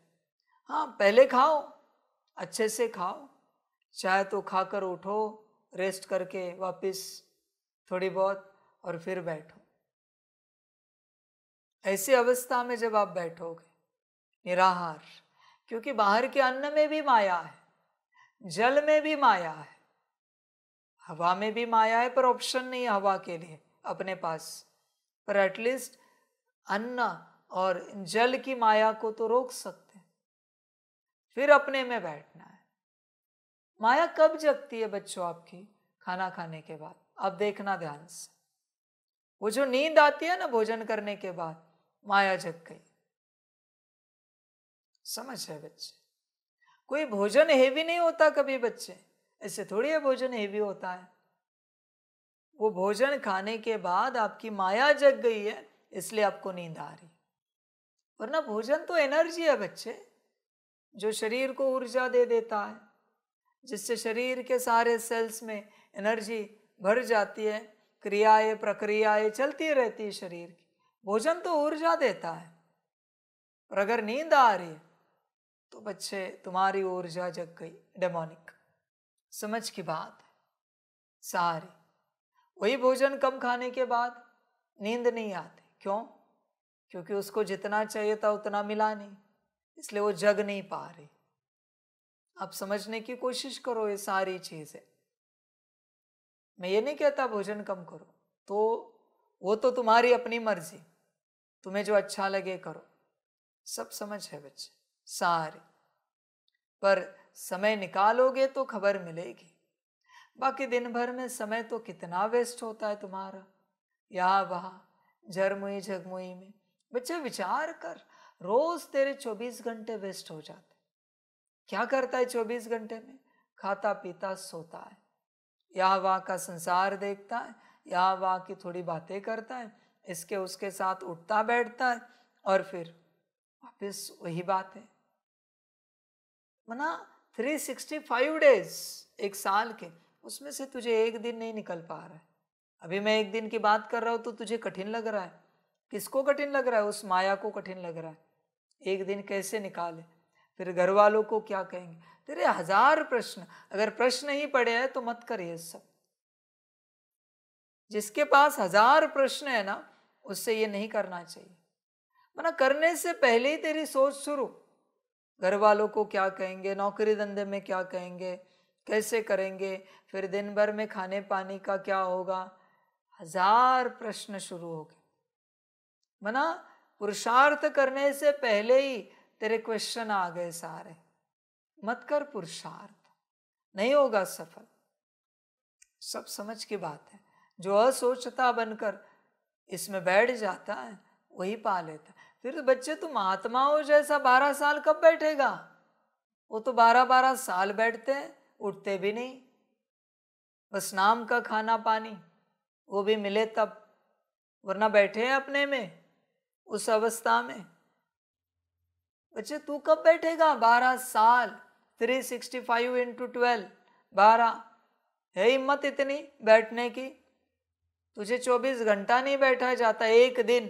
[SPEAKER 4] हाँ, पहले खाओ, अच्छे से खाओ, चाहे तो खाकर उठो, रेस्ट करके वापस थोड़ी बहुत, और फिर बैठो। ऐसी अवस्था में जब आप बैठोगे निराहार, क्योंकि बाहर के अन्न में भी माया है, जल में भी माया है, हवा में भी माया है, पर ऑप्शन नहीं है हवा के लिए अपने पास। पर एटलीस्ट अन्न और जल की माया को तो रोक सकते हैं। फिर अपने में बैठना है। माया कब जगती है बच्चों आपकी? खाना खाने के बाद। अब देखना ध्यान से, वो जो नींद आती है ना भोजन करने के बाद, माया जग गई। समझ है बच्चे? कोई भोजन हेवी नहीं होता कभी बच्चे, ऐसे थोड़ी है भोजन हेवी होता है। वो भोजन खाने के बाद आपकी माया जग गई है, इसलिए आपको नींद आ रही। वरना भोजन तो एनर्जी है बच्चे, जो शरीर को ऊर्जा दे देता है, जिससे शरीर के सारे सेल्स में एनर्जी भर जाती है, क्रियाएं प्रक्रियाएं चलती रहती है शरीर की। भोजन तो ऊर्जा देता है। और अगर नींद आ रही है तो बच्चे तुम्हारी ऊर्जा जग गई, डेमोनिक। समझ की बात है सारी। वही भोजन कम खाने के बाद नींद नहीं आती। क्यों? क्योंकि उसको जितना चाहिए था उतना मिला नहीं, इसलिए वो जग नहीं पा रही। आप समझने की कोशिश करो ये सारी चीजें। मैं ये नहीं कहता भोजन कम करो, तो वो तो तुम्हारी अपनी मर्जी, तुम्हें जो अच्छा लगे करो। सब समझ है बच्चे सारी। पर समय निकालोगे तो खबर मिलेगी। बाकी दिन भर में समय तो कितना वेस्ट होता है तुम्हारा, यहाँ वहाँ झरमुई झगमुई में। बच्चे विचार कर, रोज तेरे 24 घंटे वेस्ट हो जाते। क्या करता है 24 घंटे में? खाता पीता सोता है। यहाँ वहाँ का संसार देखता है, यहाँ वहाँ की थोड़ी बातें करता है, इसके उसके साथ उठता बैठता है और फिर वापस वही बात है। मना 365 डेज एक साल के, उसमें से तुझे एक दिन नहीं निकल पा रहा है। अभी मैं एक दिन की बात कर रहा हूँ तो तुझे कठिन लग रहा है। किसको कठिन लग रहा है? उस माया को कठिन लग रहा है। एक दिन कैसे निकाले? फिर घर वालों को क्या कहेंगे? तेरे 1000 प्रश्न। अगर प्रश्न ही पड़े हैं तो मत कर ये सब। जिसके पास 1000 प्रश्न है ना, उससे ये नहीं करना चाहिए। मना करने से पहले ही तेरी सोच शुरू, घर वालों को क्या कहेंगे, नौकरी धंधे में क्या कहेंगे, कैसे करेंगे, फिर दिन भर में खाने पानी का क्या होगा, 1000 प्रश्न शुरू हो गए। मना पुरुषार्थ करने से पहले ही तेरे क्वेश्चन आ गए सारे। मत कर पुरुषार्थ, नहीं होगा सफल। सब समझ की बात है। जो असोचता बनकर इसमें बैठ जाता है वही पा लेता है। फिर बच्चे तुम महात्माओं जैसा 12 साल कब बैठेगा? वो तो 12-12 साल बैठते हैं, उठते भी नहीं, बस नाम का खाना पानी, वो भी मिले तब, वरना बैठे हैं अपने में उस अवस्था में। बच्चे तू कब बैठेगा? 12 साल, 365 इंटू 12, 12। है हिम्मत इतनी बैठने की? तुझे 24 घंटा नहीं बैठा जाता, एक दिन।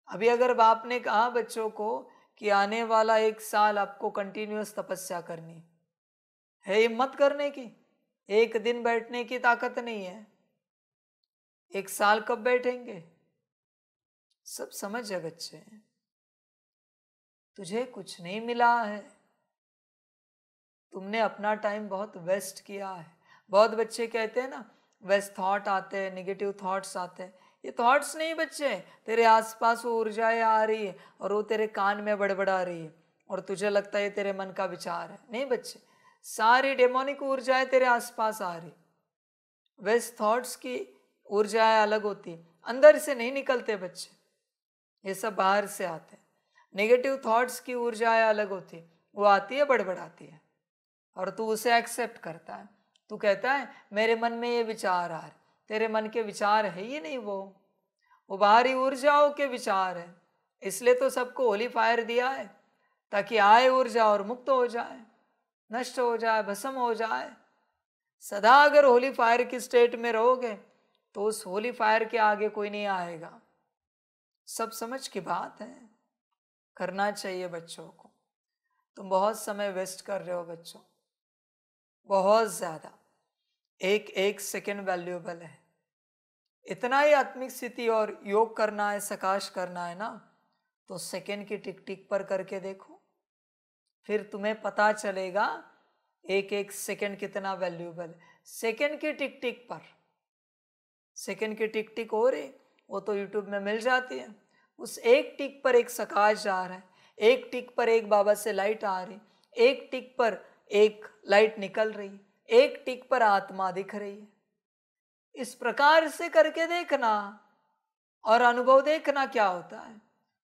[SPEAKER 4] अभी अगर बाप ने कहा बच्चों को कि आने वाला 1 साल आपको कंटिन्यूअस तपस्या करनी है हिम्मत करने की? एक दिन बैठने की ताकत नहीं है, 1 साल कब बैठेंगे? सब समझ है बच्चे, तुझे कुछ नहीं मिला है, तुमने अपना टाइम बहुत वेस्ट किया है। बहुत बच्चे कहते हैं ना, वेस्ट थॉट आते हैं, नेगेटिव थॉट्स आते हैं। ये थॉट्स नहीं बच्चे, तेरे आसपास वो ऊर्जाएं आ रही है और वो तेरे कान में बड़बड़ा रही है और तुझे लगता है ये तेरे मन का विचार है। नहीं बच्चे, सारी डेमोनिक ऊर्जाएं तेरे आसपास आ रही। वेस्ट थॉट्स की ऊर्जाएं अलग होती, अंदर से नहीं निकलते बच्चे, ये सब बाहर से आते हैं। नेगेटिव थॉट्स की ऊर्जाएं अलग होती, वो आती है बड़बड़ाती है और तू उसे एक्सेप्ट करता है। तू कहता है मेरे मन में ये विचार आ रहे, तेरे मन के विचार है ही नहीं, वो बाहरी ऊर्जाओं के विचार है। इसलिए तो सबको होली फायर दिया है, ताकि आए ऊर्जा और मुक्त हो जाए, नष्ट हो जाए, भस्म हो जाए। सदा अगर होली फायर की स्टेट में रहोगे तो उस होली फायर के आगे कोई नहीं आएगा। सब समझ की बात है, करना चाहिए बच्चों को। तुम बहुत समय वेस्ट कर रहे हो बच्चों, बहुत ज्यादा। एक सेकंड वैल्यूएबल है। इतना ही आत्मिक स्थिति और योग करना है, सकाश करना है ना, तो सेकंड की टिक टिक पर करके देखो, फिर तुम्हें पता चलेगा एक सेकंड कितना वैल्यूएबल है। सेकंड की टिक टिक पर, सेकंड की टिक टिक हो रही, वो तो यूट्यूब में मिल जाती है। उस एक टिक पर एक सकाश जा रहा है, एक टिक पर एक बाबा से लाइट आ रही, एक टिक पर एक लाइट निकल रही, एक टिक पर आत्मा दिख रही है। इस प्रकार से करके देखना और अनुभव देखना क्या होता है।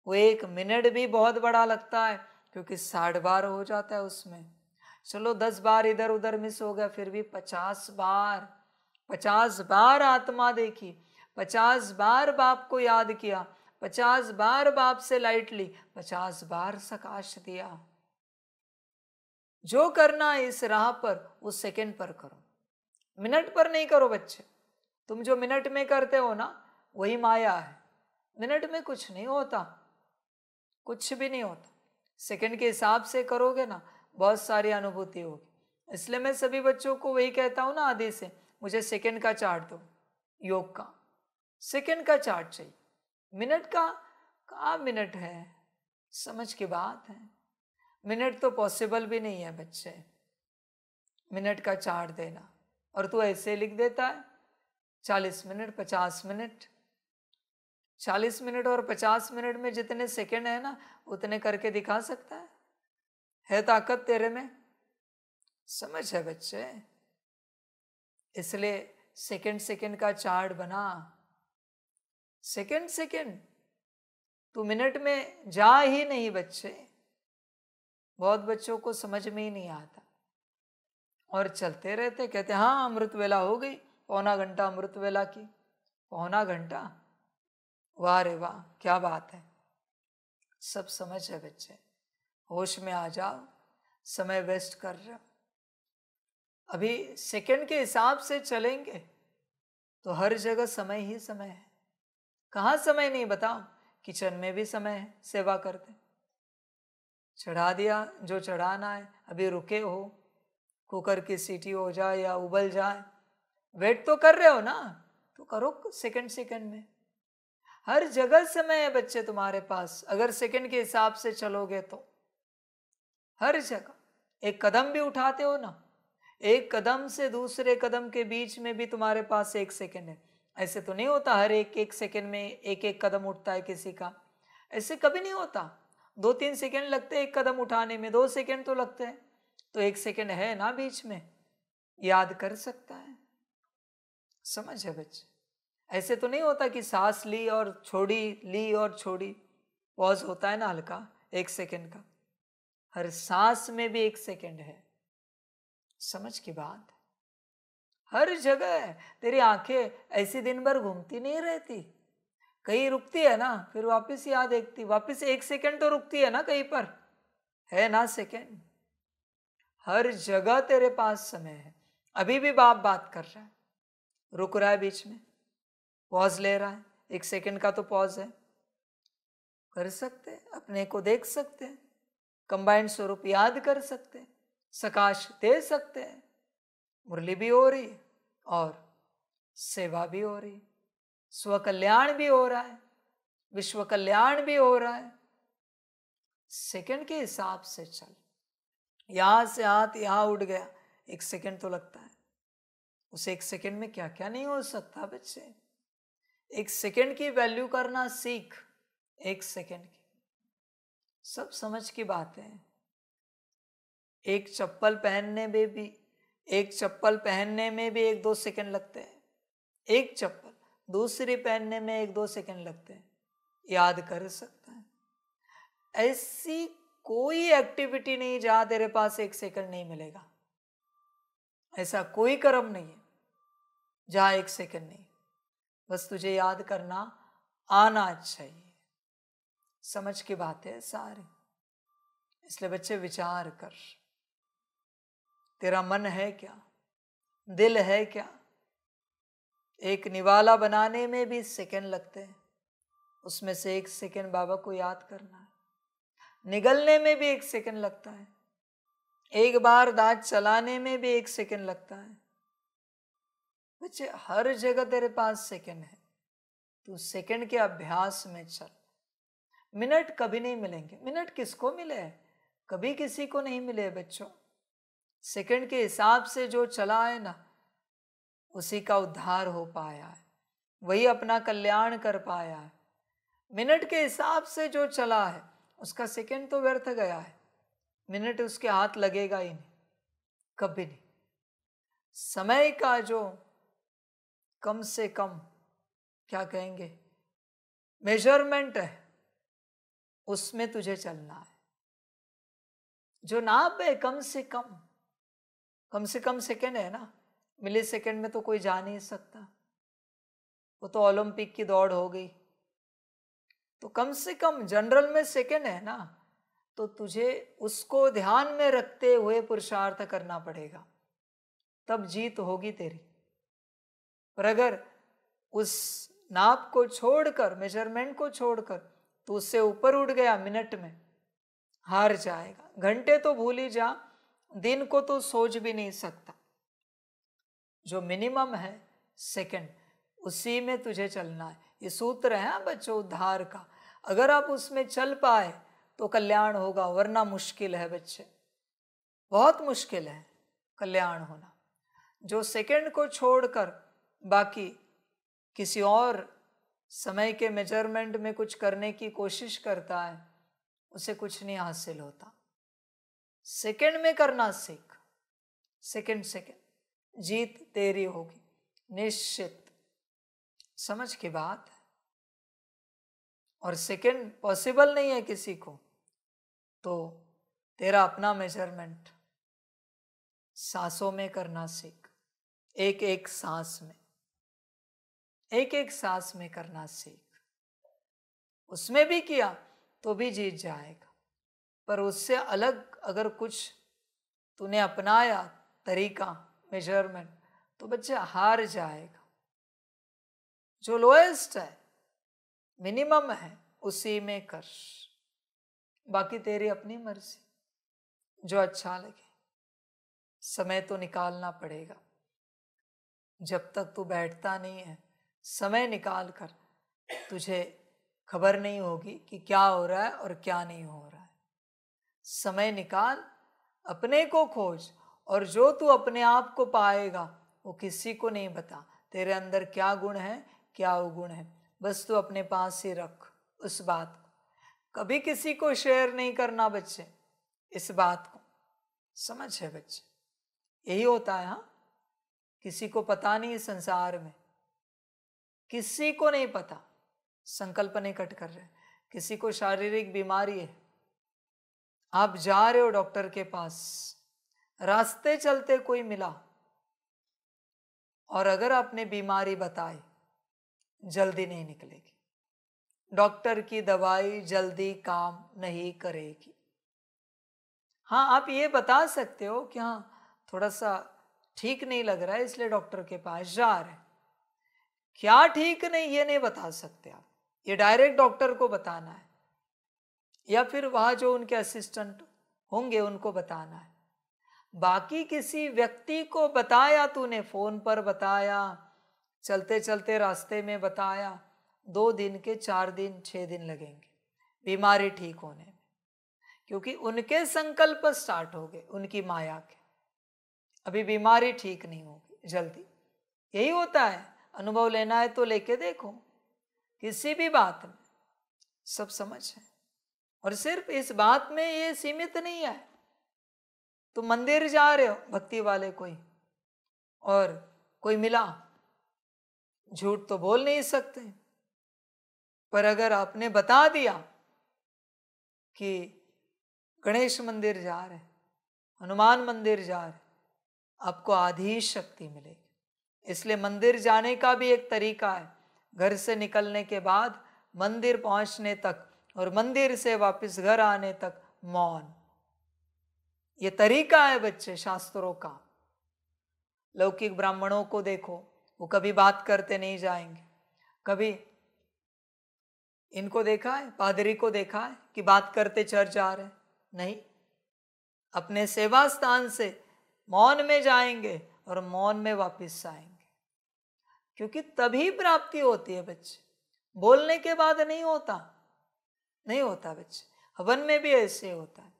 [SPEAKER 4] वो 1 मिनट भी बहुत बड़ा लगता है, क्योंकि 60 बार हो जाता है उसमें। चलो 10 बार इधर उधर मिस हो गया, फिर भी 50 बार आत्मा देखी, 50 बार बाप को याद किया, 50 बार बाप से लाइट ली, 50 बार सकाश दिया। जो करना है इस राह पर, उस सेकंड पर करो, मिनट पर नहीं करो बच्चे। तुम जो मिनट में करते हो ना, वही माया है। मिनट में कुछ नहीं होता, कुछ भी नहीं होता। सेकंड के हिसाब से करोगे ना, बहुत सारी अनुभूति होगी। इसलिए मैं सभी बच्चों को वही कहता हूँ ना आदि से, मुझे सेकंड का चार्ट दो, योग का सेकंड का चार्ट चाहिए। मिनट का कहाँ मिनट है, समझ की बात है। मिनट तो पॉसिबल भी नहीं है बच्चे, मिनट का चार्ट देना। और तू ऐसे लिख देता है 40 मिनट, 50 मिनट। 40 मिनट और 50 मिनट में जितने सेकंड है ना, उतने करके दिखा सकता है ताकत तेरे में। समझ है बच्चे? इसलिए सेकंड का चार्ट बना। सेकंड तू मिनट में जा ही नहीं बच्चे। बहुत बच्चों को समझ में ही नहीं आता, और चलते रहते, कहते हाँ अमृत वेला हो गई, पौना घंटा अमृत वेला की। पौना घंटा, वाह रे वाह, क्या बात है। सब समझ है बच्चे, होश में आ जाओ, समय वेस्ट कर रहे हो। अभी सेकंड के हिसाब से चलेंगे तो हर जगह समय ही समय है। कहाँ समय नहीं बताओ? किचन में भी समय है, सेवा करते, चढ़ा दिया जो चढ़ाना है, अभी रुके हो, कुकर की सीटी हो जाए या उबल जाए, वेट तो कर रहे हो ना, तो करो सेकंड में। हर जगह समय है बच्चे तुम्हारे पास, अगर सेकंड के हिसाब से चलोगे तो। हर जगह एक कदम भी उठाते हो ना, एक कदम से दूसरे कदम के बीच में भी तुम्हारे पास 1 सेकंड है। ऐसे तो नहीं होता हर एक सेकंड में एक कदम उठता है किसी का, ऐसे कभी नहीं होता। 2-3 सेकंड लगते हैं एक कदम उठाने में, 2 सेकंड तो लगते हैं, तो 1 सेकंड है ना बीच में, याद कर सकता है। समझ है बच्चे? ऐसे तो नहीं होता कि सांस ली और छोड़ी, ली और छोड़ी, पॉज होता है ना हल्का 1 सेकंड का, हर सांस में भी 1 सेकंड है। समझ की बात, हर जगह है। तेरी आंखें ऐसी दिन भर घूमती नहीं रहती, कहीं रुकती है ना, फिर वापस यहाँ देखती, वापस 1 सेकंड तो रुकती है ना कहीं पर, है ना सेकंड। हर जगह तेरे पास समय है। अभी भी बाप बात कर रहा है, रुक रहा है बीच में, पॉज ले रहा है, 1 सेकंड का तो पॉज है, कर सकते, अपने को देख सकते हैं, कंबाइंड स्वरूप याद कर सकते हैं, सकाश दे सकते हैं, मुरली भी हो रही है और सेवा भी हो रही है, स्व कल्याण भी हो रहा है, विश्व कल्याण भी हो रहा है। सेकंड के हिसाब से चल, यहां से हाथ यहां उठ गया, 1 सेकंड तो लगता है, उस 1 सेकंड में क्या क्या नहीं हो सकता बच्चे। 1 सेकंड की वैल्यू करना सीख, 1 सेकंड की, सब समझ की बात है। एक चप्पल पहनने में भी 1-2 सेकंड लगते हैं, एक चप्पल दूसरी पहनने में 1-2 सेकंड लगते हैं, याद कर सकता है। ऐसी कोई एक्टिविटी नहीं जहां तेरे पास 1 सेकंड नहीं मिलेगा, ऐसा कोई कर्म नहीं है जहां 1 सेकंड नहीं, बस तुझे याद करना आना चाहिए। समझ की बात है सारी। इसलिए बच्चे विचार कर, तेरा मन है क्या, दिल है क्या? एक निवाला बनाने में भी सेकंड लगते हैं, उसमें से 1 सेकंड बाबा को याद करना है। निगलने में भी 1 सेकंड लगता है, एक बार दांत चलाने में भी 1 सेकंड लगता है। बच्चे हर जगह तेरे पास सेकंड है, तू सेकंड के अभ्यास में चल। मिनट कभी नहीं मिलेंगे, मिनट किसको मिले, कभी किसी को नहीं मिले बच्चों। सेकंड के हिसाब से जो चला है ना, उसी का उद्धार हो पाया है, वही अपना कल्याण कर पाया है। मिनट के हिसाब से जो चला है उसका सेकंड तो व्यर्थ गया है, मिनट उसके हाथ लगेगा ही नहीं, कभी नहीं। समय का जो कम से कम क्या कहेंगे मेजरमेंट है, उसमें तुझे चलना है। जो नाप है कम से कम सेकंड है ना, मिली सेकंड में तो कोई जा नहीं सकता, वो तो ओलंपिक की दौड़ हो गई। तो कम से कम जनरल में सेकंड है ना, तो तुझे उसको ध्यान में रखते हुए पुरुषार्थ करना पड़ेगा, तब जीत होगी तेरी। पर अगर उस नाप को छोड़कर, मेजरमेंट को छोड़कर तो उससे ऊपर उठ गया, मिनट में हार जाएगा। घंटे तो भूल ही जा, दिन को तो सोच भी नहीं सकता। जो मिनिमम है सेकंड, उसी में तुझे चलना है। ये सूत्र है बच्चों उद्धार का, अगर आप उसमें चल पाए तो कल्याण होगा, वरना मुश्किल है बच्चे, बहुत मुश्किल है कल्याण होना। जो सेकंड को छोड़कर बाकी किसी और समय के मेजरमेंट में कुछ करने की कोशिश करता है, उसे कुछ नहीं हासिल होता। सेकंड में करना सीख, सेकंड जीत तेरी होगी निश्चित। समझ की बात है। और सेकंड पॉसिबल नहीं है किसी को, तो तेरा अपना मेजरमेंट सांसों में करना सीख, एक एक सांस में, एक एक सांस में करना सीख। उसमें भी किया तो भी जीत जाएगा, पर उससे अलग अगर कुछ तूने अपनाया तरीका, मेजरमेंट, तो बच्चे हार जाएगा। जो लोएस्ट है, मिनिमम है, उसी में कर, बाकी तेरी अपनी मर्जी, जो अच्छा लगे। समय तो निकालना पड़ेगा, जब तक तू बैठता नहीं है समय निकाल कर, तुझे खबर नहीं होगी कि क्या हो रहा है और क्या नहीं हो रहा है। समय निकाल, अपने को खोज, और जो तू अपने आप को पाएगा वो किसी को नहीं बता। तेरे अंदर क्या गुण है, क्या अवगुण है, बस तू अपने पास ही रख उस बात को। कभी किसी को शेयर नहीं करना बच्चे, इस बात को समझ है बच्चे। यही होता है। हाँ, किसी को पता नहीं, संसार में किसी को नहीं पता। संकल्प नहीं कट कर रहे, किसी को शारीरिक बीमारी है, आप जा रहे हो डॉक्टर के पास, रास्ते चलते कोई मिला और अगर आपने बीमारी बताई, जल्दी नहीं निकलेगी, डॉक्टर की दवाई जल्दी काम नहीं करेगी। हाँ, आप ये बता सकते हो कि हाँ थोड़ा सा ठीक नहीं लग रहा है इसलिए डॉक्टर के पास जा रहे हैं। क्या ठीक नहीं ये नहीं बता सकते आप, ये डायरेक्ट डॉक्टर को बताना है, या फिर वहाँ जो उनके असिस्टेंट होंगे उनको बताना है। बाकी किसी व्यक्ति को बताया तूने, फोन पर बताया, चलते चलते रास्ते में बताया, 2 दिन के 4 दिन 6 दिन लगेंगे बीमारी ठीक होने में, क्योंकि उनके संकल्प स्टार्ट हो गए, उनकी माया के। अभी बीमारी ठीक नहीं होगी जल्दी। यही होता है, अनुभव लेना है तो लेके देखो, किसी भी बात में सब समझ है। और सिर्फ इस बात में ये सीमित नहीं है। तुम मंदिर जा रहे हो, भक्ति वाले कोई, और कोई मिला, झूठ तो बोल नहीं सकते, पर अगर आपने बता दिया कि गणेश मंदिर जा रहे, हनुमान मंदिर जा रहे, आपको आधी शक्ति मिलेगी। इसलिए मंदिर जाने का भी एक तरीका है, घर से निकलने के बाद मंदिर पहुंचने तक और मंदिर से वापस घर आने तक मौन, ये तरीका है बच्चे शास्त्रों का। लौकिक ब्राह्मणों को देखो, वो कभी बात करते नहीं जाएंगे। कभी इनको देखा है, पादरी को देखा है कि बात करते चर्च जा रहे? नहीं, अपने सेवा स्थान से मौन में जाएंगे और मौन में वापस आएंगे, क्योंकि तभी प्राप्ति होती है बच्चे, बोलने के बाद नहीं होता, नहीं होता बच्चे। हवन में भी ऐसे होता है,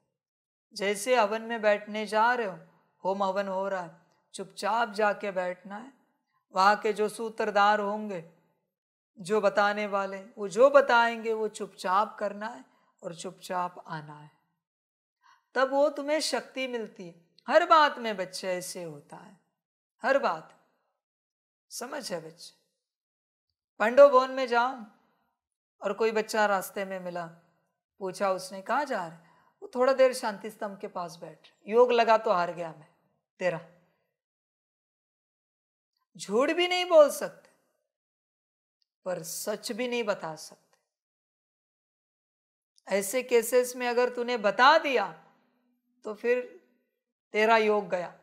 [SPEAKER 4] जैसे हवन में बैठने जा रहे हो, होम हवन हो रहा है, चुपचाप जाके बैठना है। वहाँ के जो सूत्रधार होंगे, जो बताने वाले, वो जो बताएंगे वो चुपचाप करना है और चुपचाप आना है, तब वो तुम्हें शक्ति मिलती है। हर बात में बच्चे ऐसे होता है, हर बात समझ है बच्चे। पांडव भवन में जाओ और कोई बच्चा रास्ते में मिला, पूछा उसने कहाँ जा रहे? वो थोड़ा देर शांति स्तंभ के पास बैठ, योग लगा तो हार गया मैं तेरा। झूठ भी नहीं बोल सकते, पर सच भी नहीं बता सकते। ऐसे केसेस में अगर तूने बता दिया तो फिर तेरा योग गया।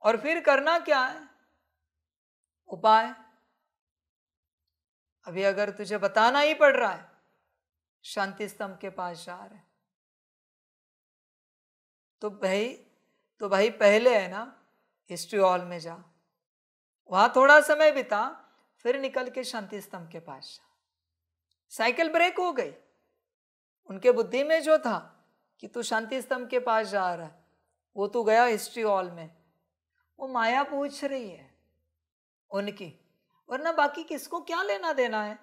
[SPEAKER 4] और फिर करना क्या है? उपाय। अभी अगर तुझे बताना ही पड़ रहा है, शांति स्तंभ के पास जा रहे, तो भाई पहले है ना हिस्ट्री हॉल में जा, वहां थोड़ा समय बिता, फिर निकल के शांति स्तंभ के पास जा। साइकिल ब्रेक हो गई। उनके बुद्धि में जो था कि तू शांति स्तंभ के पास जा रहा है, वो तू गया हिस्ट्री हॉल में, वो माया पूछ रही है उनकी, वरना बाकी किसको क्या लेना देना है।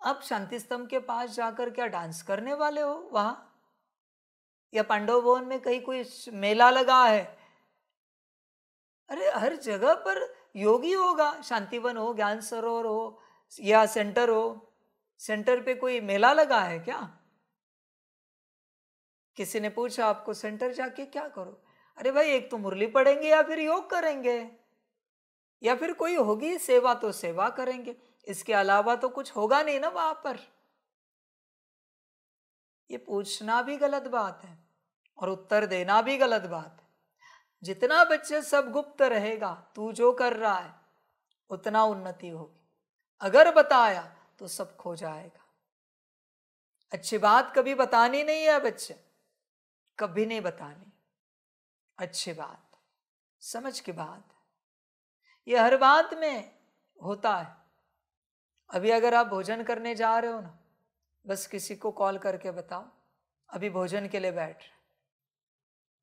[SPEAKER 4] अब शांति स्तंभ के पास जाकर क्या डांस करने वाले हो वहां? या पांडव भवन में कहीं कोई मेला लगा है? अरे हर जगह पर योगी होगा, शांतिवन हो, ज्ञान सरोवर हो या सेंटर हो, सेंटर पे कोई मेला लगा है क्या? किसी ने पूछा आपको सेंटर जाके क्या करो? अरे भाई, एक तो मुरली पढ़ेंगे या फिर योग करेंगे, या फिर कोई होगी सेवा तो सेवा करेंगे, इसके अलावा तो कुछ होगा नहीं ना वहां पर। ये पूछना भी गलत बात है और उत्तर देना भी गलत बात है। जितना बच्चे सब गुप्त रहेगा, तू जो कर रहा है उतना उन्नति होगी। अगर बताया तो सब खो जाएगा। अच्छी बात कभी बतानी नहीं है बच्चे, कभी नहीं बतानी। अच्छी बात, समझ की बात, ये हर बात में होता है। अभी अगर आप भोजन करने जा रहे हो ना, बस किसी को कॉल करके बताओ अभी भोजन के लिए बैठ रहे,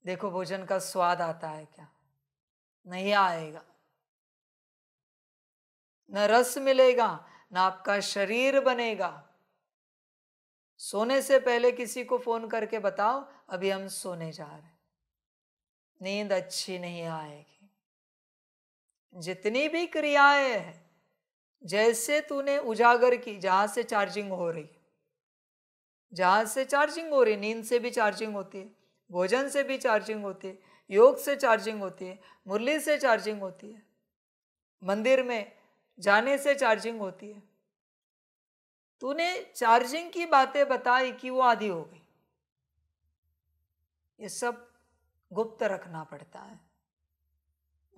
[SPEAKER 4] देखो भोजन का स्वाद आता है क्या? नहीं आएगा। न रस मिलेगा, न आपका शरीर बनेगा। सोने से पहले किसी को फोन करके बताओ अभी हम सोने जा रहे हैं, नींद अच्छी नहीं आएगी। जितनी भी क्रियाएं हैं, जैसे तूने उजागर की, जहां से चार्जिंग हो रही, जहां से चार्जिंग हो रही, नींद से भी चार्जिंग होती है, भोजन से भी चार्जिंग होती है, योग से चार्जिंग होती है, मुरली से चार्जिंग होती है, मंदिर में जाने से चार्जिंग होती है। तूने चार्जिंग की बातें बताई कि वो आधी हो गई। ये सब गुप्त रखना पड़ता है,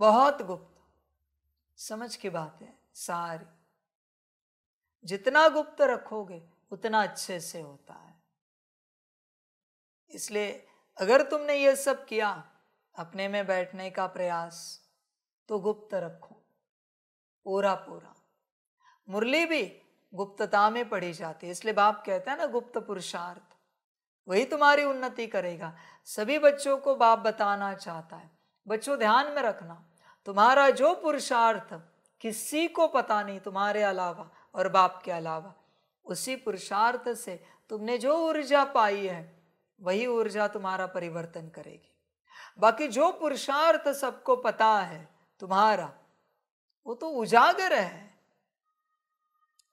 [SPEAKER 4] बहुत गुप्त। समझ की बात है सारी। जितना गुप्त रखोगे उतना अच्छे से होता है। इसलिए अगर तुमने ये सब किया, अपने में बैठने का प्रयास, तो गुप्त रखो पूरा पूरा। मुरली भी गुप्तता में पढ़ी जाती है, इसलिए बाप कहता है ना, गुप्त पुरुषार्थ वही तुम्हारी उन्नति करेगा। सभी बच्चों को बाप बताना चाहता है, बच्चों ध्यान में रखना, तुम्हारा जो पुरुषार्थ किसी को पता नहीं तुम्हारे अलावा और बाप के अलावा, उसी पुरुषार्थ से तुमने जो ऊर्जा पाई है वही ऊर्जा तुम्हारा परिवर्तन करेगी। बाकी जो पुरुषार्थ सबको पता है तुम्हारा, वो तो उजागर है,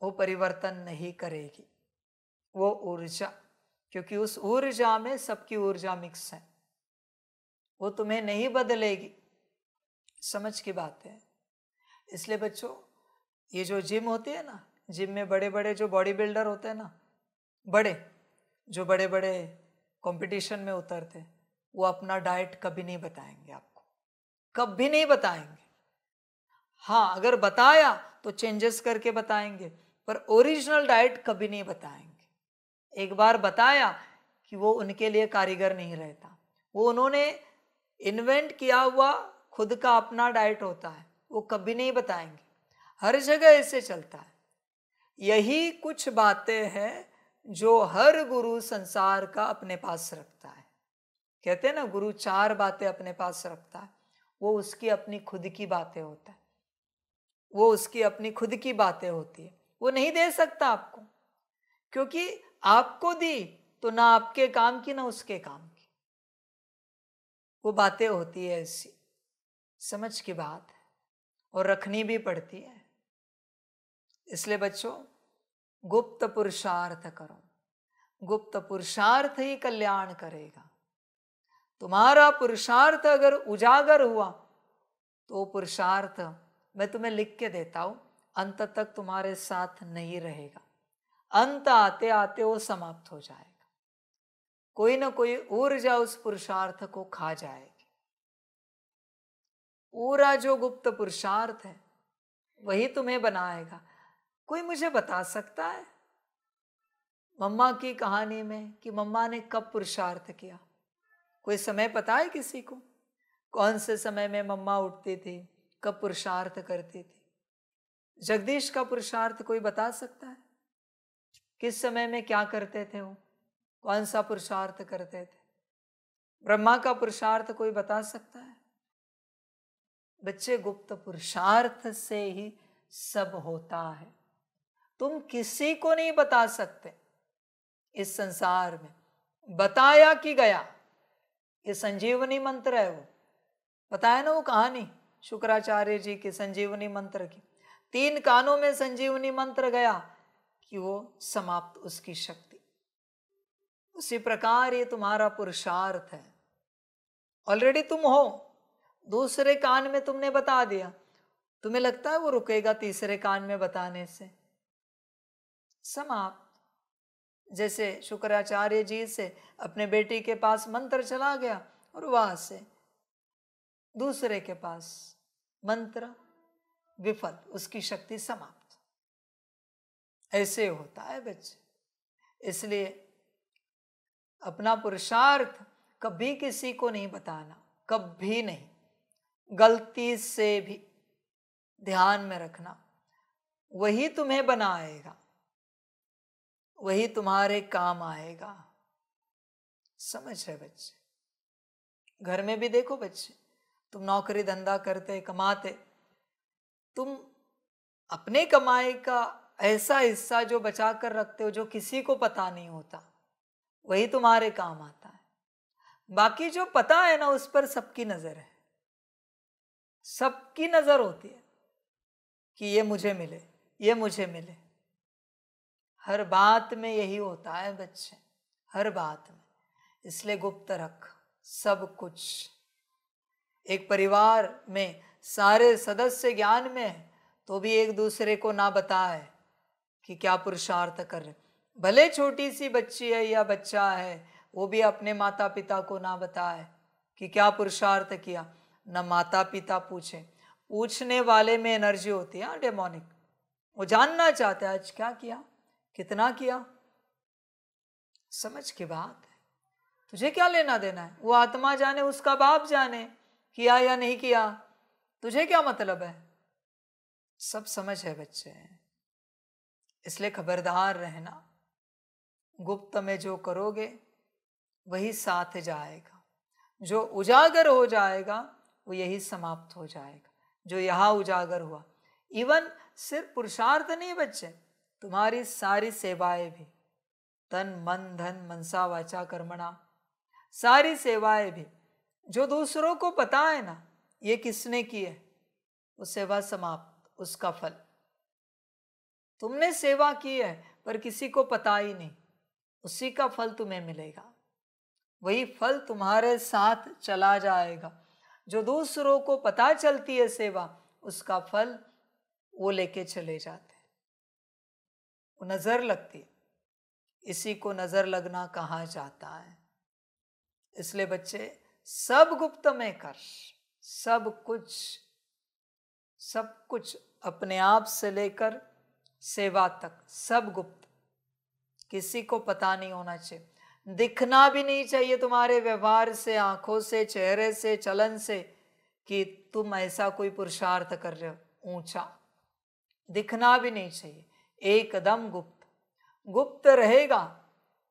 [SPEAKER 4] वो परिवर्तन नहीं करेगी वो ऊर्जा, क्योंकि उस ऊर्जा में सबकी ऊर्जा मिक्स है, वो तुम्हें नहीं बदलेगी। समझ की बात है। इसलिए बच्चों, ये जो जिम होती है ना, जिम में बड़े बड़े जो बॉडी बिल्डर होते हैं ना, जो बड़े बड़े कंपटीशन में उतरते, वो अपना डाइट कभी नहीं बताएंगे आपको, कभी नहीं बताएंगे। हाँ, अगर बताया तो चेंजेस करके बताएंगे, पर ओरिजिनल डाइट कभी नहीं बताएंगे। एक बार बताया कि वो उनके लिए कारीगर नहीं रहता, वो उन्होंने इन्वेंट किया हुआ खुद का अपना डाइट होता है, वो कभी नहीं बताएंगे। हर जगह ऐसे चलता है। यही कुछ बातें हैं जो हर गुरु संसार का अपने पास रखता है। कहते हैं ना, गुरु 4 बातें अपने पास रखता है, वो उसकी अपनी खुद की बातें होता है, वो उसकी अपनी खुद की बातें होती है। वो नहीं दे सकता आपको, क्योंकि आपको दी तो ना आपके काम की ना उसके काम की, वो बातें होती है ऐसी। समझ की बात है, और रखनी भी पड़ती है। इसलिए बच्चों, गुप्त पुरुषार्थ करो, गुप्त पुरुषार्थ ही कल्याण करेगा। तुम्हारा पुरुषार्थ अगर उजागर हुआ तो पुरुषार्थ मैं तुम्हें लिख के देता हूं, अंत तक तुम्हारे साथ नहीं रहेगा। अंत आते आते वो समाप्त हो जाएगा। कोई ना कोई ऊर्जा उस पुरुषार्थ को खा जाएगी। पूरा जो गुप्त पुरुषार्थ है वही तुम्हें बनाएगा। कोई मुझे बता सकता है मम्मा की कहानी में कि मम्मा ने कब पुरुषार्थ किया? कोई समय पता है किसी को? कौन से समय में मम्मा उठती थी, कब पुरुषार्थ करती थी? जगदीश का पुरुषार्थ कोई बता सकता है? किस समय में क्या करते थे वो, कौन सा पुरुषार्थ करते थे? ब्रह्मा का पुरुषार्थ कोई बता सकता है? बच्चे, गुप्त पुरुषार्थ से ही सब होता है। तुम किसी को नहीं बता सकते इस संसार में। बताया कि गया, ये संजीवनी मंत्र है। वो बताया ना, वो कहानी शुक्राचार्य जी की संजीवनी मंत्र की, 3 कानों में संजीवनी मंत्र गया कि वो समाप्त, उसकी शक्ति। उसी प्रकार ये तुम्हारा पुरुषार्थ है। ऑलरेडी तुम हो, दूसरे कान में तुमने बता दिया, तुम्हें लगता है वो रुकेगा तीसरे कान में बताने से? समाप्त। जैसे शुक्राचार्य जी से अपने बेटी के पास मंत्र चला गया और वहां से दूसरे के पास मंत्र विफल, उसकी शक्ति समाप्त। ऐसे होता है बच्चे। इसलिए अपना पुरुषार्थ कभी किसी को नहीं बताना, कभी नहीं, गलती से भी ध्यान में रखना। वही तुम्हें बनाएगा, वही तुम्हारे काम आएगा। समझ है बच्चे? घर में भी देखो बच्चे, तुम नौकरी धंधा करते कमाते, तुम अपने कमाई का ऐसा हिस्सा जो बचा कर रखते हो जो किसी को पता नहीं होता, वही तुम्हारे काम आता है। बाकी जो पता है ना, उस पर सबकी नजर है, सबकी नजर होती है कि ये मुझे मिले, ये मुझे मिले। हर बात में यही होता है बच्चे, हर बात में। इसलिए गुप्त रख सब कुछ। एक परिवार में सारे सदस्य ज्ञान में है तो भी एक दूसरे को ना बताए कि क्या पुरुषार्थ कर रहे। भले छोटी सी बच्ची है या बच्चा है, वो भी अपने माता पिता को ना बताए कि क्या पुरुषार्थ किया। न माता पिता पूछे, पूछने वाले में एनर्जी होती है डेमोनिक, वो जानना चाहते हैं आज क्या किया, कितना किया। समझ की बात है, तुझे क्या लेना देना है? वो आत्मा जाने, उसका बाप जाने किया या नहीं किया, तुझे क्या मतलब है? सब समझ है बच्चे। इसलिए खबरदार रहना, गुप्त में जो करोगे वही साथ जाएगा, जो उजागर हो जाएगा वो यही समाप्त हो जाएगा। जो यहाँ उजागर हुआ, इवन सिर्फ पुरुषार्थ नहीं बच्चे, तुम्हारी सारी सेवाएं भी, तन मन धन मनसा वाचा कर्मणा, सारी सेवाएं भी जो दूसरों को पता है ना ये किसने की है, वो सेवा समाप्त, उसका फल। तुमने सेवा की है पर किसी को पता ही नहीं, उसी का फल तुम्हें मिलेगा, वही फल तुम्हारे साथ चला जाएगा। जो दूसरों को पता चलती है सेवा, उसका फल वो लेके चले जाते हैं, वो नजर लगती है। इसी को नजर लगना कहा जाता है। इसलिए बच्चे सब गुप्त में कर, सब कुछ अपने आप से लेकर सेवा तक सब गुप्त, किसी को पता नहीं होना चाहिए। दिखना भी नहीं चाहिए तुम्हारे व्यवहार से, आंखों से, चेहरे से, चलन से कि तुम ऐसा कोई पुरुषार्थ कर रहे हो ऊंचा, दिखना भी नहीं चाहिए। एकदम गुप्त। गुप्त रहेगा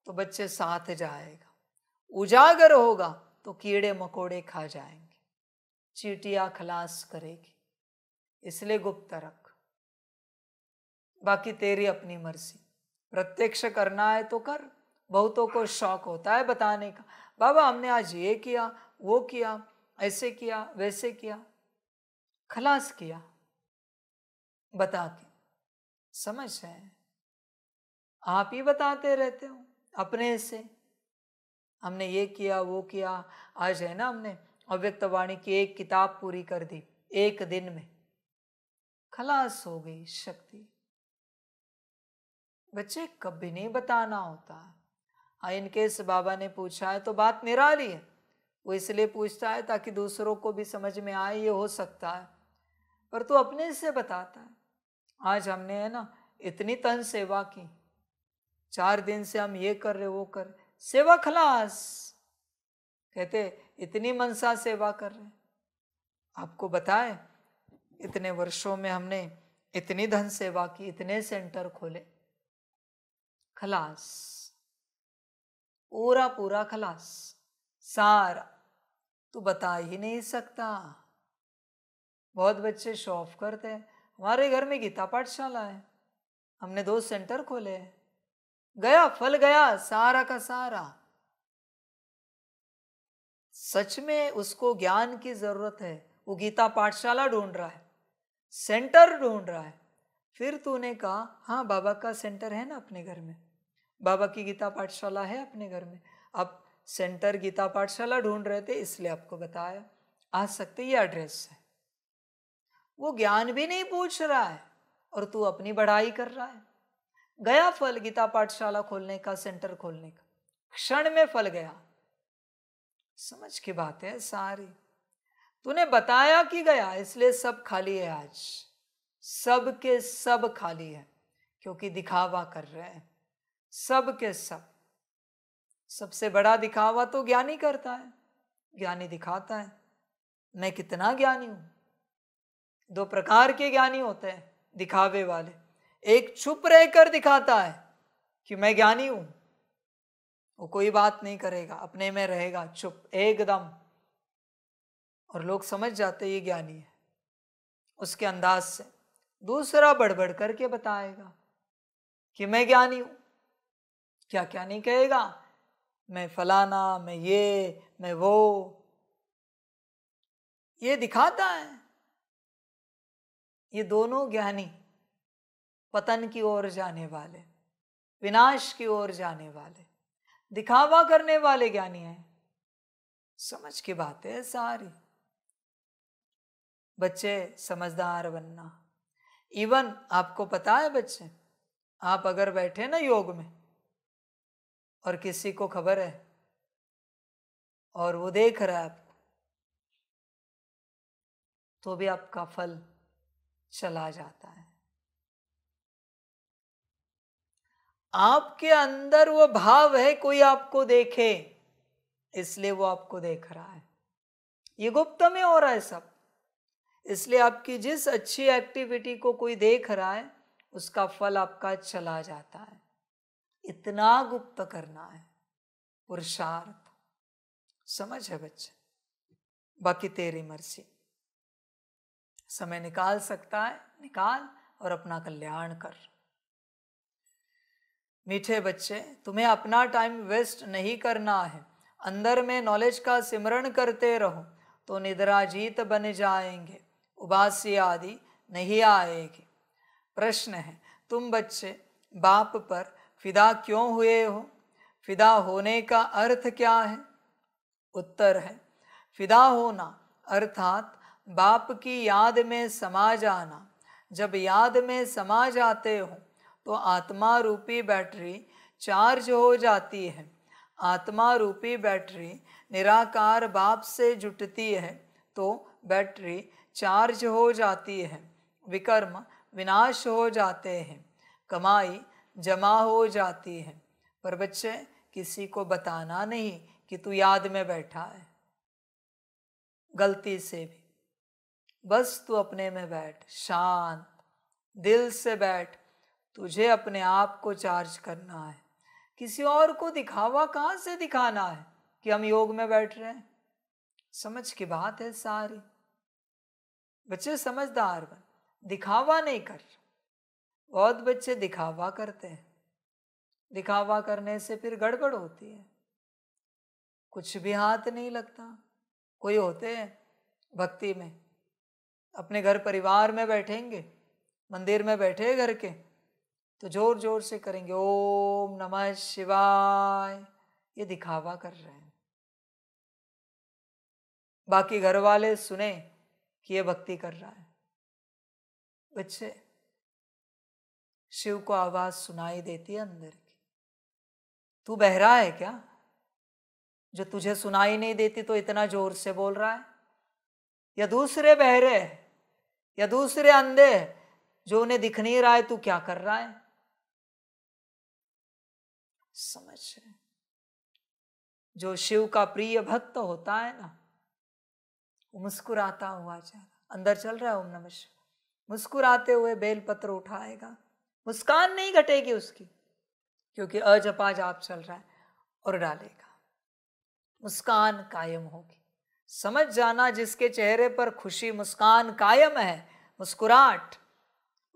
[SPEAKER 4] तो बच्चे साथ जाएगा, उजागर होगा तो कीड़े मकोड़े खा जाएंगे, चींटियां खलास करेगी। इसलिए गुप्त रख, बाकी तेरी अपनी मर्जी। प्रत्यक्ष करना है तो कर। बहुतों को शौक होता है बताने का, बाबा हमने आज ये किया, वो किया, ऐसे किया, वैसे किया, खलास किया बता के। समझ है? आप ही बताते रहते हो अपने से, हमने ये किया वो किया। आज है ना, हमने अव्यक्त वाणी की एक किताब पूरी कर दी एक दिन में, खलास हो गई शक्ति। बच्चे कभी नहीं बताना होता। हाँ, इनकेस बाबा ने पूछा है तो बात निराली है, वो इसलिए पूछता है ताकि दूसरों को भी समझ में आए, ये हो सकता है, पर तू अपने से बताता है। आज हमने है ना इतनी तन सेवा की, 4 दिन से हम ये कर रहे वो कर, सेवा खलास। कहते इतनी मनसा सेवा कर रहे, आपको बताए इतने वर्षों में हमने इतनी धन सेवा की, इतने सेंटर खोले, खलास, पूरा पूरा खलास, सारा। तू बता ही नहीं सकता। बहुत बच्चे शो ऑफ करते हैं, हमारे घर में गीता पाठशाला है, हमने 2 सेंटर खोले हैं, गया फल गया सारा का सारा। सच में उसको ज्ञान की जरूरत है, वो गीता पाठशाला ढूंढ रहा है, सेंटर ढूंढ रहा है। फिर तूने कहा हाँ बाबा का सेंटर है ना अपने घर में, बाबा की गीता पाठशाला है अपने घर में, आप सेंटर गीता पाठशाला ढूंढ रहे थे इसलिए आपको बताया, आ सकते, ये एड्रेस है। वो ज्ञान भी नहीं पूछ रहा है और तू अपनी बढ़ाई कर रहा है। गया फल गीता पाठशाला खोलने का, सेंटर खोलने का, क्षण में फल गया। समझ की बात है सारी। तूने बताया कि गया, इसलिए सब खाली है आज, सब के सब खाली है, क्योंकि दिखावा कर रहे हैं सब के सब। सबसे बड़ा दिखावा तो ज्ञानी करता है, ज्ञानी दिखाता है मैं कितना ज्ञानी हूं। दो प्रकार के ज्ञानी होते हैं दिखावे वाले, एक चुप रहकर दिखाता है कि मैं ज्ञानी हूं, वो कोई बात नहीं करेगा, अपने में रहेगा चुप एकदम, और लोग समझ जाते ये ज्ञानी है उसके अंदाज से। दूसरा बढ़ करके बताएगा कि मैं ज्ञानी हूं, क्या क्या नहीं कहेगा, मैं फलाना, मैं ये, मैं वो, ये दिखाता है। ये दोनों ज्ञानी पतन की ओर जाने वाले, विनाश की ओर जाने वाले, दिखावा करने वाले ज्ञानी हैं। समझ की बात है सारी। बच्चे समझदार बनना। इवन आपको पता है बच्चे, आप अगर बैठे ना योग में और किसी को खबर है और वो देख रहा है आपको, तो भी आपका फल चला जाता है। आपके अंदर वो भाव है कोई आपको देखे, इसलिए वो आपको देख रहा है। ये गुप्त में हो रहा है सब, इसलिए आपकी जिस अच्छी एक्टिविटी को कोई देख रहा है उसका फल आपका चला जाता है। इतना गुप्त करना है पुरुषार्थ। समझ है बच्चे? बाकी तेरी मर्जी। समय निकाल सकता है निकाल और अपना कल्याण कर। मीठे बच्चे, तुम्हें अपना टाइम वेस्ट नहीं करना है। अंदर में नॉलेज का सिमरण करते रहो तो निद्राजीत बन जाएंगे, उबासी आदि नहीं आएगी। प्रश्न है, तुम बच्चे बाप पर फिदा क्यों हुए हो? फिदा होने का अर्थ क्या है? उत्तर है, फिदा होना अर्थात बाप की याद में समा जाना। जब याद में समा जाते हो तो आत्मा रूपी बैटरी चार्ज हो जाती है। आत्मा रूपी बैटरी निराकार बाप से जुटती है तो बैटरी चार्ज हो जाती है। विकर्म विनाश हो जाते हैं, कमाई जमा हो जाती है। पर बच्चे, किसी को बताना नहीं कि तू याद में बैठा है, गलती से भी। बस तू अपने में बैठ, शांत दिल से बैठ। तुझे अपने आप को चार्ज करना है। किसी और को दिखावा कहाँ से दिखाना है कि हम योग में बैठ रहे हैं? समझ की बात है सारी। बच्चे समझदार बन, दिखावा नहीं कर। बहुत बच्चे दिखावा करते हैं, दिखावा करने से फिर गड़बड़ होती है, कुछ भी हाथ नहीं लगता। कोई होते हैं भक्ति में, अपने घर परिवार में बैठेंगे, मंदिर में बैठे घर के, तो जोर जोर से करेंगे ओम नमः शिवाय, ये दिखावा कर रहे हैं। बाकी घर वाले सुने कि ये भक्ति कर रहा है। बच्चे, शिव को आवाज सुनाई देती है अंदर की। तू बहरा है क्या जो तुझे सुनाई नहीं देती तो इतना जोर से बोल रहा है? या दूसरे बहरे हैं, या दूसरे अंधे हैं जो उन्हें दिख नहीं रहा है, तू क्या कर रहा है? समझ। जो शिव का प्रिय भक्त होता है ना, वो मुस्कुराता हुआ अंदर चल रहा है ओम नमः शिवाय, मुस्कुराते हुए बेलपत्र उठाएगा, मुस्कान नहीं घटेगी उसकी, क्योंकि अजपा जाप चल रहा है, और डालेगा, मुस्कान कायम होगी। समझ जाना, जिसके चेहरे पर खुशी मुस्कान कायम है, मुस्कुराहट,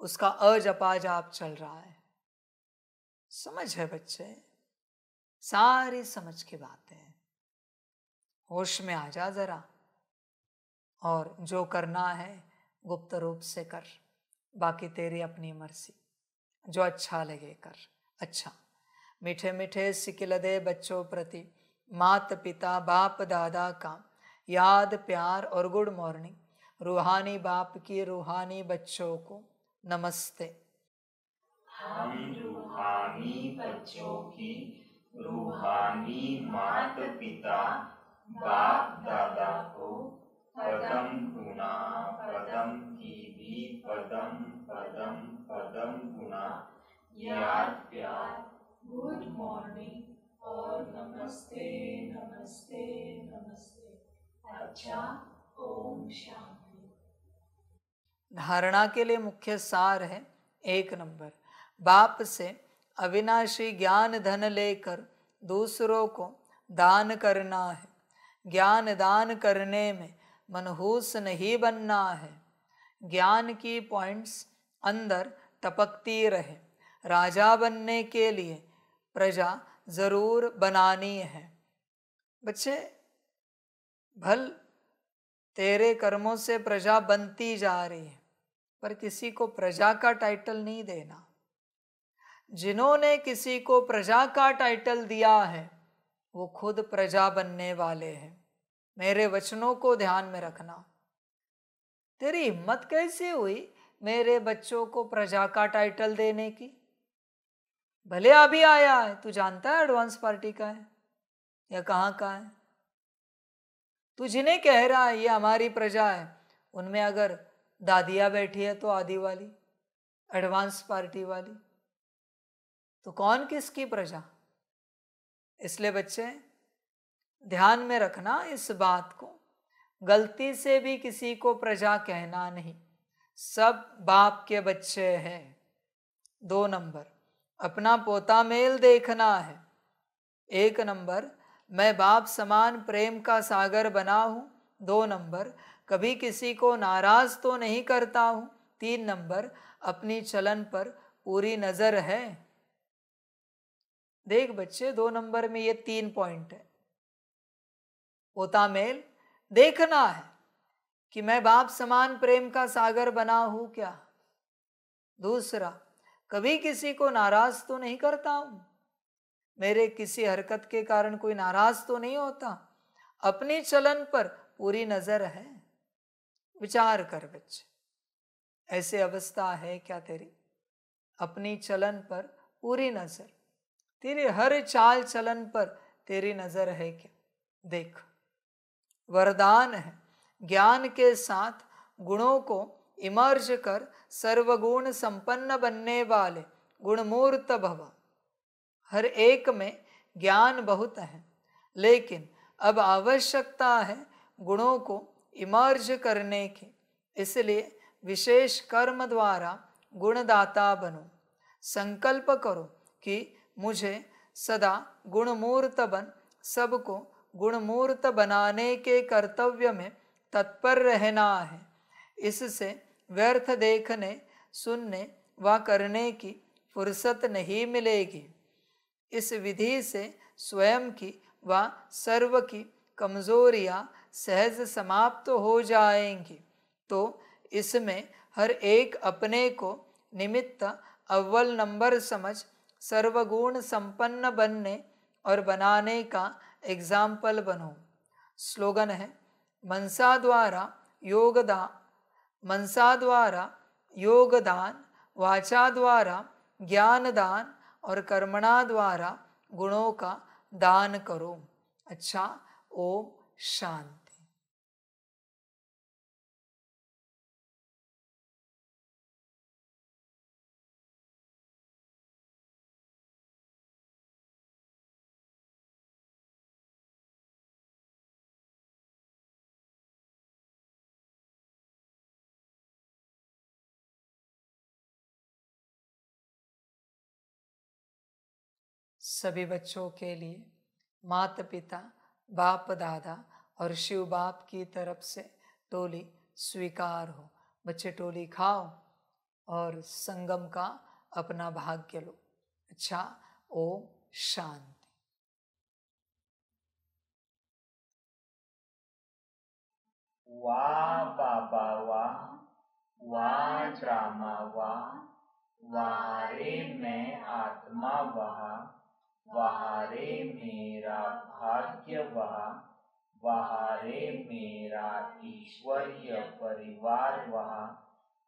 [SPEAKER 4] उसका अजपा जाप चल रहा है। समझ है बच्चे? सारी समझ की बातें हैं। होश में आ जा जरा, और जो करना है गुप्त रूप से कर, बाकी तेरी अपनी मर्जी, जो अच्छा लगे कर। अच्छा, मीठे मीठे सिकिलदे बच्चों प्रति माता पिता बाप दादा का याद प्यार और गुड मॉर्निंग। रूहानी बाप की रूहानी बच्चों को नमस्ते।
[SPEAKER 2] हम रूहानी बच्चों की रूहानी माता पिता बाप दादा को पदम गुना पदम की भी पदम पदम पदम गुना याद प्यार गुड मॉर्निंग और नमस्ते नमस्ते नमस्ते। अच्छा, ओम शांति।
[SPEAKER 4] धारणा के लिए मुख्य सार है 1 नंबर, बाप से अविनाशी ज्ञान धन लेकर दूसरों को दान करना है। ज्ञान दान करने में मनहूस नहीं बनना है। ज्ञान की पॉइंट्स अंदर टपकती रहे। राजा बनने के लिए प्रजा जरूर बनानी है। बच्चे, भल तेरे कर्मों से प्रजा बनती जा रही है, पर किसी को प्रजा का टाइटल नहीं देना। जिन्होंने किसी को प्रजा का टाइटल दिया है वो खुद प्रजा बनने वाले हैं। मेरे वचनों को ध्यान में रखना। तेरी हिम्मत कैसे हुई मेरे बच्चों को प्रजा का टाइटल देने की? भले अभी आया है, तू जानता है एडवांस पार्टी का है या कहाँ का है? तू जिन्हें कह रहा है ये हमारी प्रजा है, उनमें अगर दादिया बैठी है तो आदि वाली एडवांस पार्टी वाली, तो कौन किसकी प्रजा? इसलिए बच्चे ध्यान में रखना इस बात को। गलती से भी किसी को प्रजा कहना नहीं। सब बाप के बच्चे हैं। 2 नंबर, अपना पोता मेल देखना है। 1 नंबर, मैं बाप समान प्रेम का सागर बना हूं। 2 नंबर, कभी किसी को नाराज तो नहीं करता हूं। 3 नंबर, अपनी चलन पर पूरी नजर है। देख बच्चे, 2 नंबर में ये 3 पॉइंट है। पोता मेल देखना है कि मैं बाप समान प्रेम का सागर बना हूं क्या। दूसरा, कभी किसी को नाराज तो नहीं करता हूं। मेरे किसी हरकत के कारण कोई नाराज तो नहीं होता। अपनी चलन पर पूरी नजर है। विचार कर बच्चे, ऐसे अवस्था है क्या तेरी? अपनी चलन पर पूरी नजर, तेरी हर चाल चलन पर तेरी नजर है क्या? देख, वरदान है ज्ञान के साथ गुणों को इमर्ज कर सर्वगुण संपन्न बनने वाले गुणमूर्त भव। हर एक में ज्ञान बहुत है, लेकिन अब आवश्यकता है गुणों को इमर्ज करने की। इसलिए विशेष कर्म द्वारा गुणदाता बनो। संकल्प करो कि मुझे सदा गुणमूर्त बन सबको गुणमूर्त बनाने के कर्तव्य में तत्पर रहना है। इससे व्यर्थ देखने, सुनने व करने की फुर्सत नहीं मिलेगी। इस विधि से स्वयं की व सर्व की कमजोरियां सहज समाप्त हो जाएंगी। तो इसमें हर एक अपने को निमित्त अव्वल नंबर समझ सर्वगुण संपन्न बनने और बनाने का एग्जाम्पल बनो। स्लोगन है, मनसा द्वारा योगदान, वाचा द्वारा ज्ञानदान और कर्मणा द्वारा गुणों का दान करो। अच्छा, ओम शांति। सभी बच्चों के लिए माता पिता, बाप दादा और शिव बाप की तरफ से टोली स्वीकार हो। बच्चे टोली खाओ और संगम का अपना भाग्य लो। अच्छा, ओम शांति।
[SPEAKER 2] वाह बाबा वाह, वाह ड्रामा वाह, वाह रे मैं आत्मा वहा, वहारे मेरा भाग्य वहा, वहारे मेरा ईश्वरीय परिवार वहा,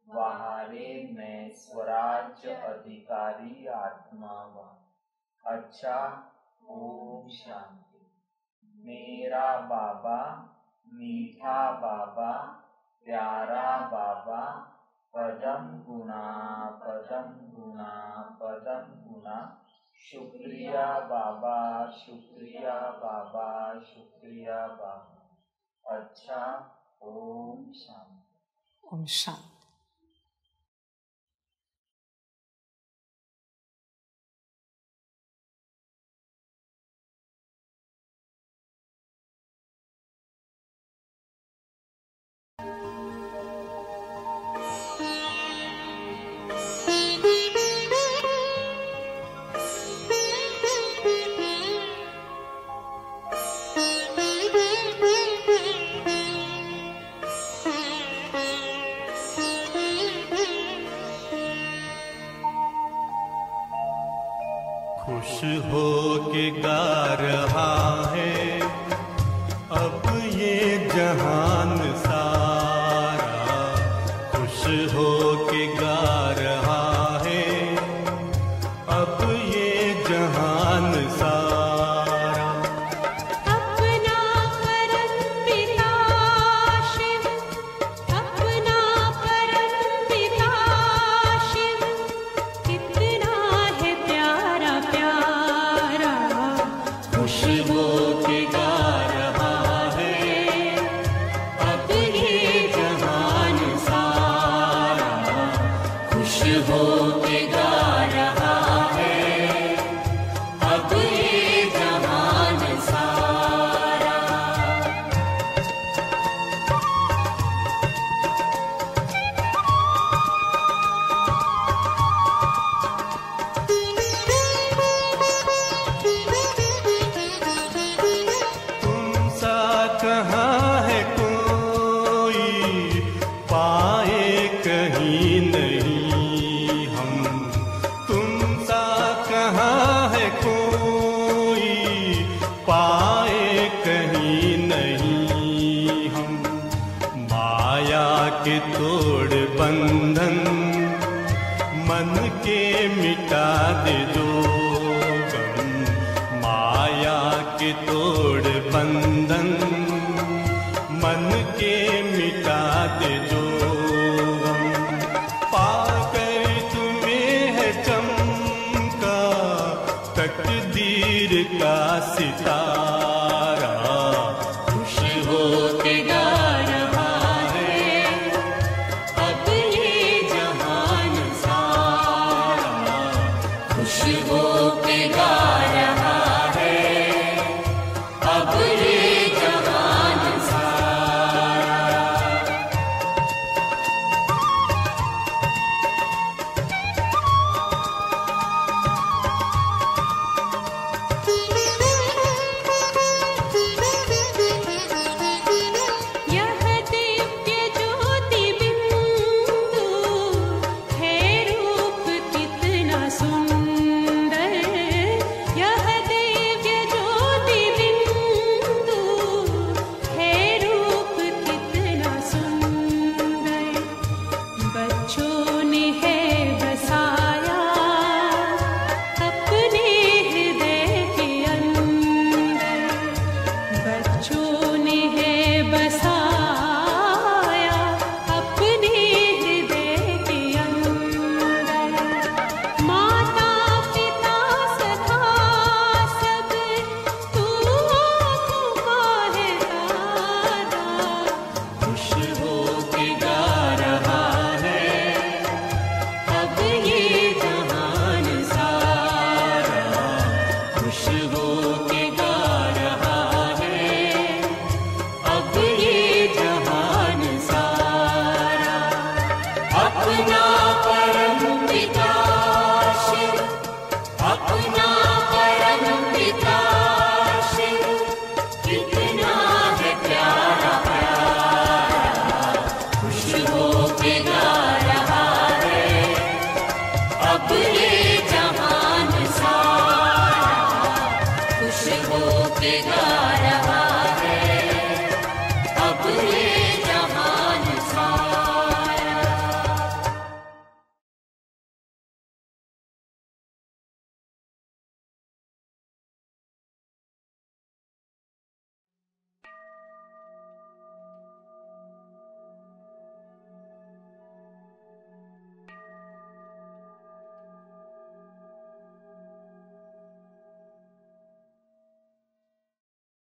[SPEAKER 2] वहारे मैं स्वराज्य अधिकारी आत्मा वहा। अच्छा, ओम शांति। मेरा बाबा, मीठा बाबा, प्यारा बाबा, पदम गुना, पदम गुना, पदम गुना। शुक्रिया बाबा, शुक्रिया बाबा, शुक्रिया बाबा। अच्छा, ओम शांति।
[SPEAKER 4] ओम शांति।
[SPEAKER 5] खुश हो के गा रहा है अब ये जहान सारा, खुश हो के गा रहा है अब ये जहान सारा।
[SPEAKER 1] अपना परम पिता शिव, अपना परम पिता शिव, कितना है प्यारा प्यारा।
[SPEAKER 5] खुश हो के गा रहा है अब ये जहान सारा, खुश हो के गा रहा है अब ये जहान सारा। तुम सा कहाँ है कोई, पाए कहीं नहीं हम। तुम सा कहाँ है कोई, पाए कहीं नहीं हम। माया के तोड़ बंधन मन के मिटा दे जो गम, माया के तोड़ बंधन मन के मिटा दे जो गम। पाकर तुम्हें है चमका तकदीर का सितारा, खुश हो के गा रहा है अब ये जहान सारा, खुश हो के गा रहा है अब ये जहान सारा।
[SPEAKER 1] यह दिव्य ज्योति बिंदु है रूप कितना सुंदर। यह दिव्य ज्योति बिंदु है रूप कितना सुंदर। बच्चों ने है बसाया अपने हृदय के अंदर। बच्चों ने है बसाया अपने हृदय के अंदर। माता पिता सखा सब तू आँखों का है तारा,
[SPEAKER 5] खुश हो के गा रहा है अब ये जहान सारा, खुश हो के गा रहा है अब ये जहान सारा। अपना परम पिता शिव, अपना परम पिता शिव, कितना है प्यारा प्यारा। खुश हो के गा रहा है अब ये जहान सारा, के गा